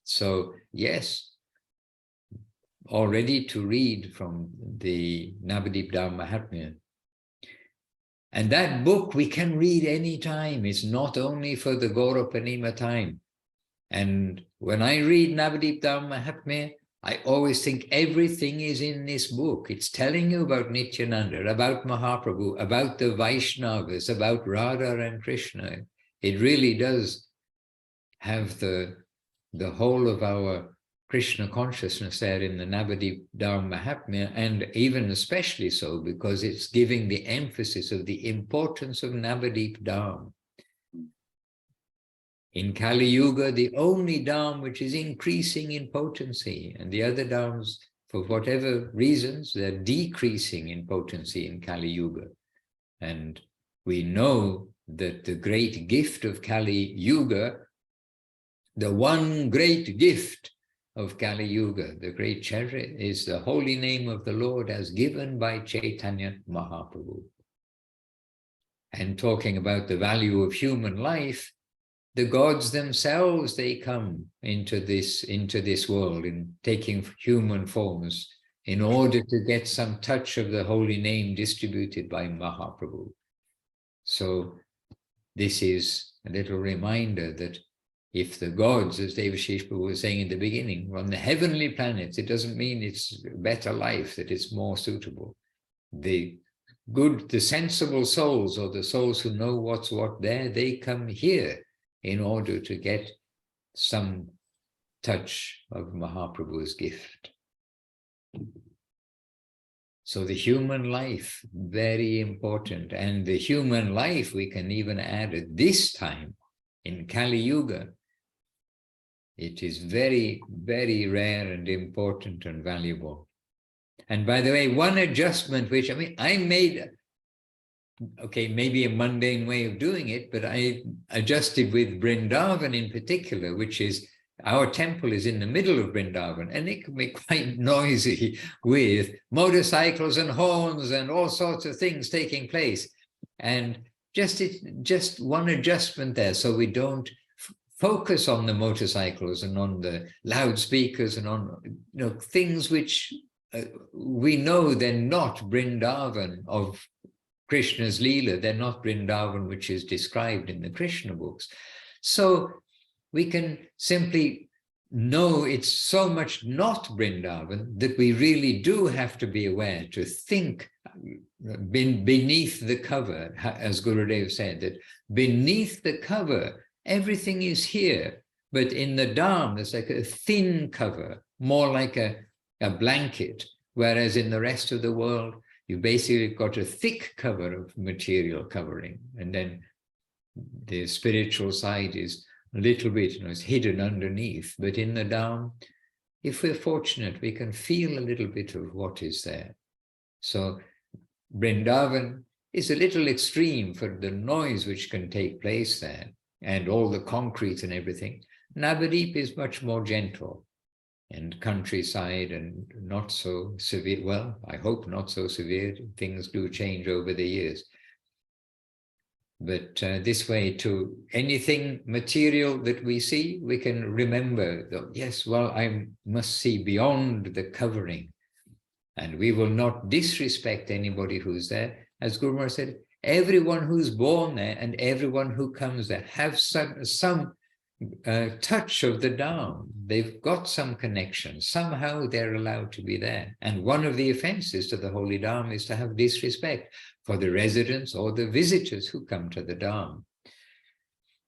So yes, already to read from the Navadvipa Dhama Mahatmya. And that book we can read anytime. It's not only for the Gaura Purnima time. And when I read Navadvipa Dhama Mahatmya, I always think everything is in this book. It's telling you about Nityananda, about Mahaprabhu, about the Vaishnavas, about Radha and Krishna. It really does have the whole of our Krishna consciousness there in the Navadvipa Dhama Mahatmya, and even especially so because it's giving the emphasis of the importance of Navadvipa Dhama. In Kali Yuga, the only Dham which is increasing in potency, and the other Dhams, for whatever reasons, they're decreasing in potency in Kali Yuga. And we know that the great gift of Kali Yuga, the one great gift of Kali Yuga, the great treasure, is the holy name of the Lord as given by Chaitanya Mahaprabhu. And talking about the value of human life, the gods themselves, they come into this world in taking human forms in order to get some touch of the holy name distributed by Mahaprabhu. So this is a little reminder that if the gods, as Devashish Prabhu was saying in the beginning, were on the heavenly planets, it doesn't mean it's a better life, that it's more suitable. The good, the sensible souls, or the souls who know what's what there, they come here in order to get some touch of Mahaprabhu's gift. So the human life, very important. And the human life, we can even add at this time, in Kali Yuga, it is very, very rare and important and valuable. And by the way, one adjustment, which, I mean, I made, okay, maybe a mundane way of doing it, but I adjusted with Vrindavan in particular, which is, our temple is in the middle of Vrindavan, and it can be quite noisy with motorcycles and horns and all sorts of things taking place. And just one adjustment there, so we don't focus on the motorcycles and on the loudspeakers and on things which we know they're not Vrindavan of Krishna's Leela. They're not Vrindavan which is described in the Krishna books. So we can simply know it's so much not Vrindavan that we really do have to be aware to think beneath the cover, as Gurudev said, that beneath the cover, everything is here, but in the Dham, there's like a thin cover, more like a blanket, whereas in the rest of the world, you basically got a thick cover of material covering, and then the spiritual side is a little bit, it's hidden underneath. But in the Dham, if we're fortunate, we can feel a little bit of what is there. So Vrindavan is a little extreme for the noise which can take place there, and all the concrete and everything. Navadvipa is much more gentle and countryside and not so severe. Well, I hope not so severe. Things do change over the years. But this way, to anything material that we see, we can remember that, yes, well, I must see beyond the covering. And we will not disrespect anybody who's there. As Guru Maharaj said, everyone who's born there and everyone who comes there have some touch of the Dham. They've got some connection. Somehow they're allowed to be there. And one of the offenses to the Holy Dham is to have disrespect for the residents or the visitors who come to the Dham.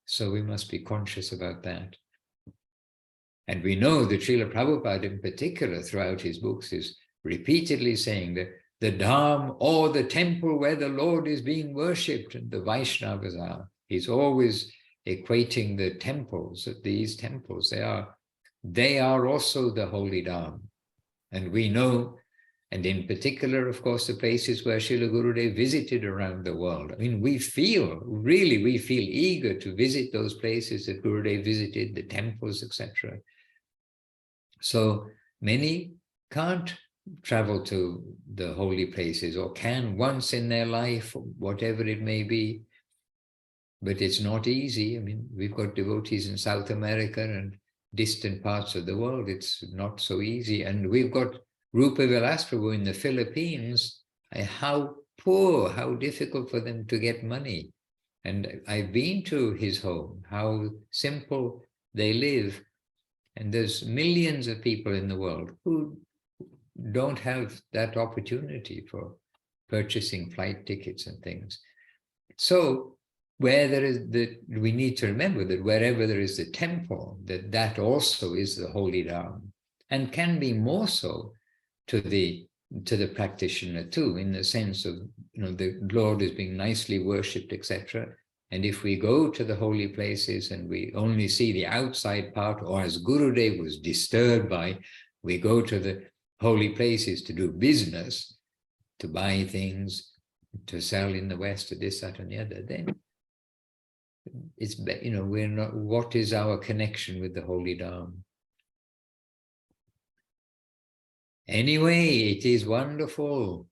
So we must be conscious about that. And we know that Srila Prabhupada in particular throughout his books is repeatedly saying that the Dham, or the temple where the Lord is being worshipped, and the Vaishnavas are. He's always equating the temples, these temples. They are also the holy Dham. And we know, and in particular, of course, the places where Srila Gurudev visited around the world. I mean, we feel eager to visit those places that Gurudev visited, the temples, etc. So many can't travel to the holy places, or can once in their life, whatever it may be, but it's not easy. I mean, we've got devotees in South America and distant parts of the world. It's not so easy. And we've got Rupa Vilas Prabhu in the Philippines. How poor, how difficult for them to get money. And I've been to his home, how simple they live. And there's millions of people in the world who don't have that opportunity for purchasing flight tickets and things. So where there is we need to remember that wherever there is the temple, that also is the holy Dham, and can be more so to the practitioner too, in the sense of, the Lord is being nicely worshipped, etc. And if we go to the holy places and we only see the outside part, or as Gurudev was disturbed by, we go to the holy places to do business, to buy things, to sell in the West, to this, that, and the other, then it's, we're not, what is our connection with the holy Dham? Anyway, it is wonderful.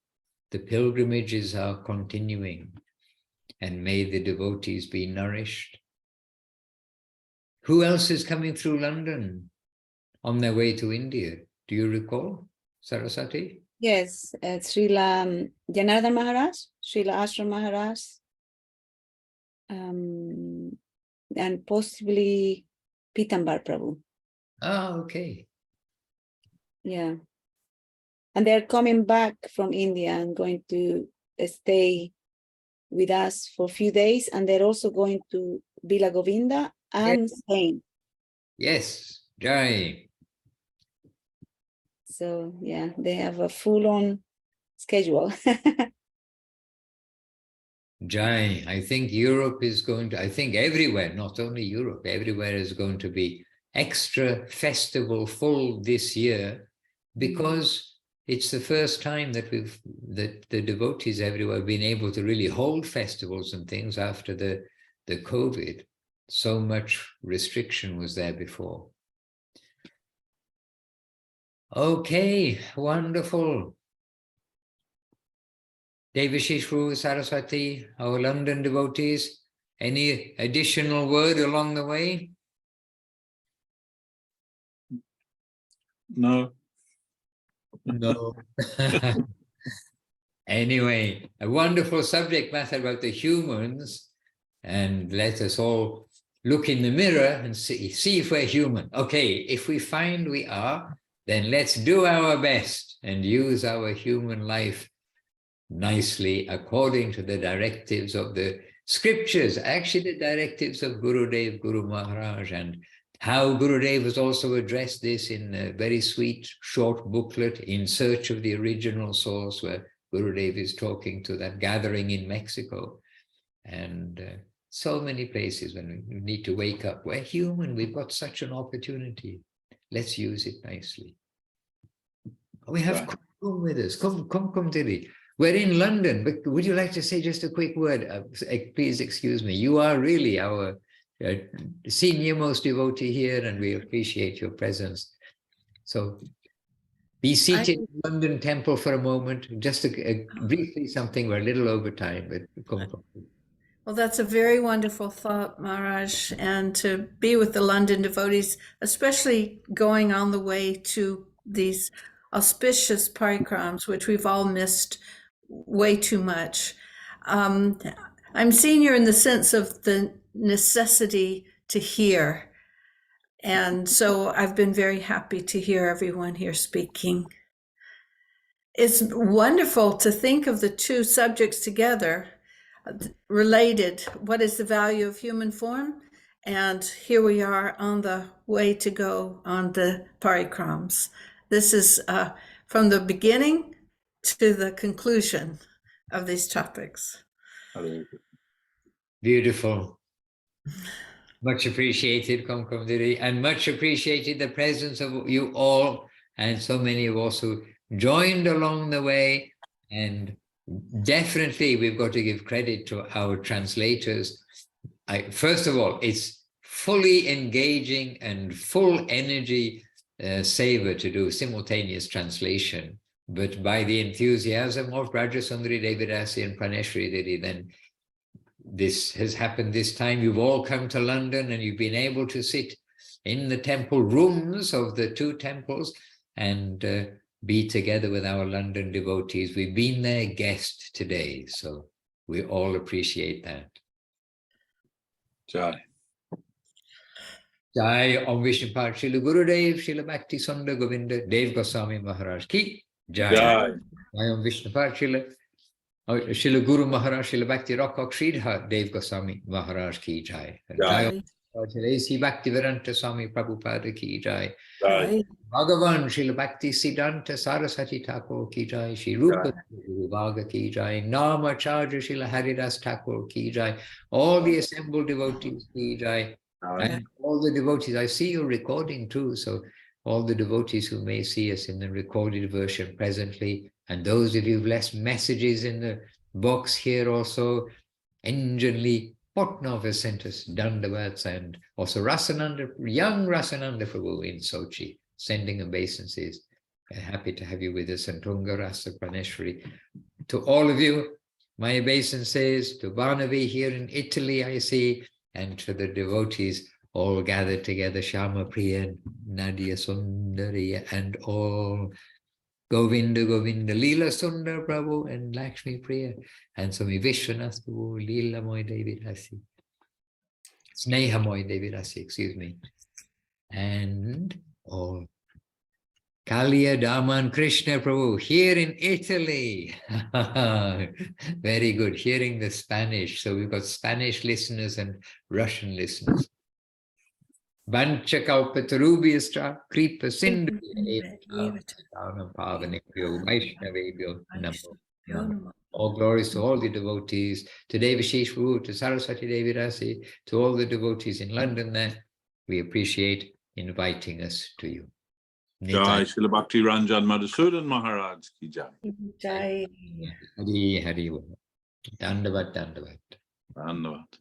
The pilgrimages are continuing, and may the devotees be nourished. Who else is coming through London on their way to India? Do you recall? Saraswati? Yes, Srila Janardhan Maharaj, Srila Ashram Maharaj, and possibly Pitambar Prabhu. Ah, okay. Yeah. And they're coming back from India and going to stay with us for a few days. And they're also going to Villa Govinda and Spain. Yes, Jai. So yeah, they have a full-on schedule. Jai. I think Europe is going to, I think everywhere, not only Europe, everywhere is going to be extra festival full this year, because it's the first time that the devotees everywhere have been able to really hold festivals and things after the COVID. So much restriction was there before. Okay, wonderful. Devashish Prabhu, Saraswati, our London devotees, any additional word along the way? No. No. Anyway, a wonderful subject matter about the humans, and let us all look in the mirror and see if we're human. Okay, if we find we are, then let's do our best and use our human life nicely according to the directives of the scriptures, actually the directives of Gurudev, Guru Maharaj, and how Gurudev has also addressed this in a very sweet short booklet, In Search of the Original Source, where Gurudev is talking to that gathering in Mexico. And so many places when we need to wake up. We're human, we've got such an opportunity. Let's use it nicely. We have Kumkum with us, Kumkum Dd. We're in London, but would you like to say just a quick word? Please excuse me. You are really our senior most devotee here, and we appreciate your presence. So be seated in London Temple for a moment. Just briefly something, we're a little over time, but Kumkum. Well, that's a very wonderful thought, Maharaj, and to be with the London devotees, especially going on the way to these auspicious parikrams, which we've all missed way too much. I'm senior in the sense of the necessity to hear. And so I've been very happy to hear everyone here speaking. It's wonderful to think of the two subjects together, related. What is the value of human form? And here we are on the way to go on the parikrams. This is from the beginning to the conclusion of these topics. Beautiful. Much appreciated, Kumkum Dd, and much appreciated the presence of you all, and so many have also joined along the way. And definitely we've got to give credit to our translators. First of all, it's fully engaging and full energy savor to do simultaneous translation. But by the enthusiasm of Brajasundari Devidasi and Praneshri Dd, then this has happened this time. You've all come to London and you've been able to sit in the temple rooms of the two temples and be together with our London devotees. We've been their guest today, so we all appreciate that. Jai. Jai Om Vishnupad Srila Gurudev, Srila Bhakti Sunda Govinda Dev Goswami Maharaj Ki Jai. Jai. Jai Om Vishnupad Srila Guru Maharaj, Srila Bhakti Rakkhak Sridhar Dev Goswami Maharaj Ki Jai. Jai Om Srila Bhakti Vedanta Swami Prabhupada Ki Jai. Jai. Bhagavan Srila Bhakti Siddhanta Saraswati Thakur Ki Jai. Shri Rupa Vaga Ki Jai. Nama Charja Srila Haridas Thakur Ki Jai. All the assembled devotees Ki Jai. And all the devotees, I see you're recording too, so all the devotees who may see us in the recorded version presently, and those of you who've left messages in the box here also, Anjali Potnov has sent us Dandavats, and also Rasananda, young Rasananda Prabhu in Sochi, sending obeisances. Happy to have you with us, and Tunga Rasa Praneshwari. To all of you, my obeisances, to Barnaby here in Italy, I see, and to the devotees all gathered together, Shama Priya, Nadia Sundari, and all. Govinda Govinda, Leela Sundar Prabhu and Lakshmi Priya, and Swami Vishwanath Prabhu, Leela Moy Devi Rasi, Sneha Moy Devi Rasi, excuse me, and all. Kalia Daman Krishna Prabhu here in Italy. Very good, hearing the Spanish. So we've got Spanish listeners and Russian listeners. Vanchakalpatarubhyascha kripa sindhu Vaishnavebhyo namo. All glories to all the devotees, to Devashish Prabhu, to Saraswati Devi Rasi, to all the devotees in London there. We appreciate inviting us to you. Jai Srila Bhakti Ranjan Madhusudan Maharaj ki jai. Jai. Hari Hari. Dandavat, Dandavat. Dandavat.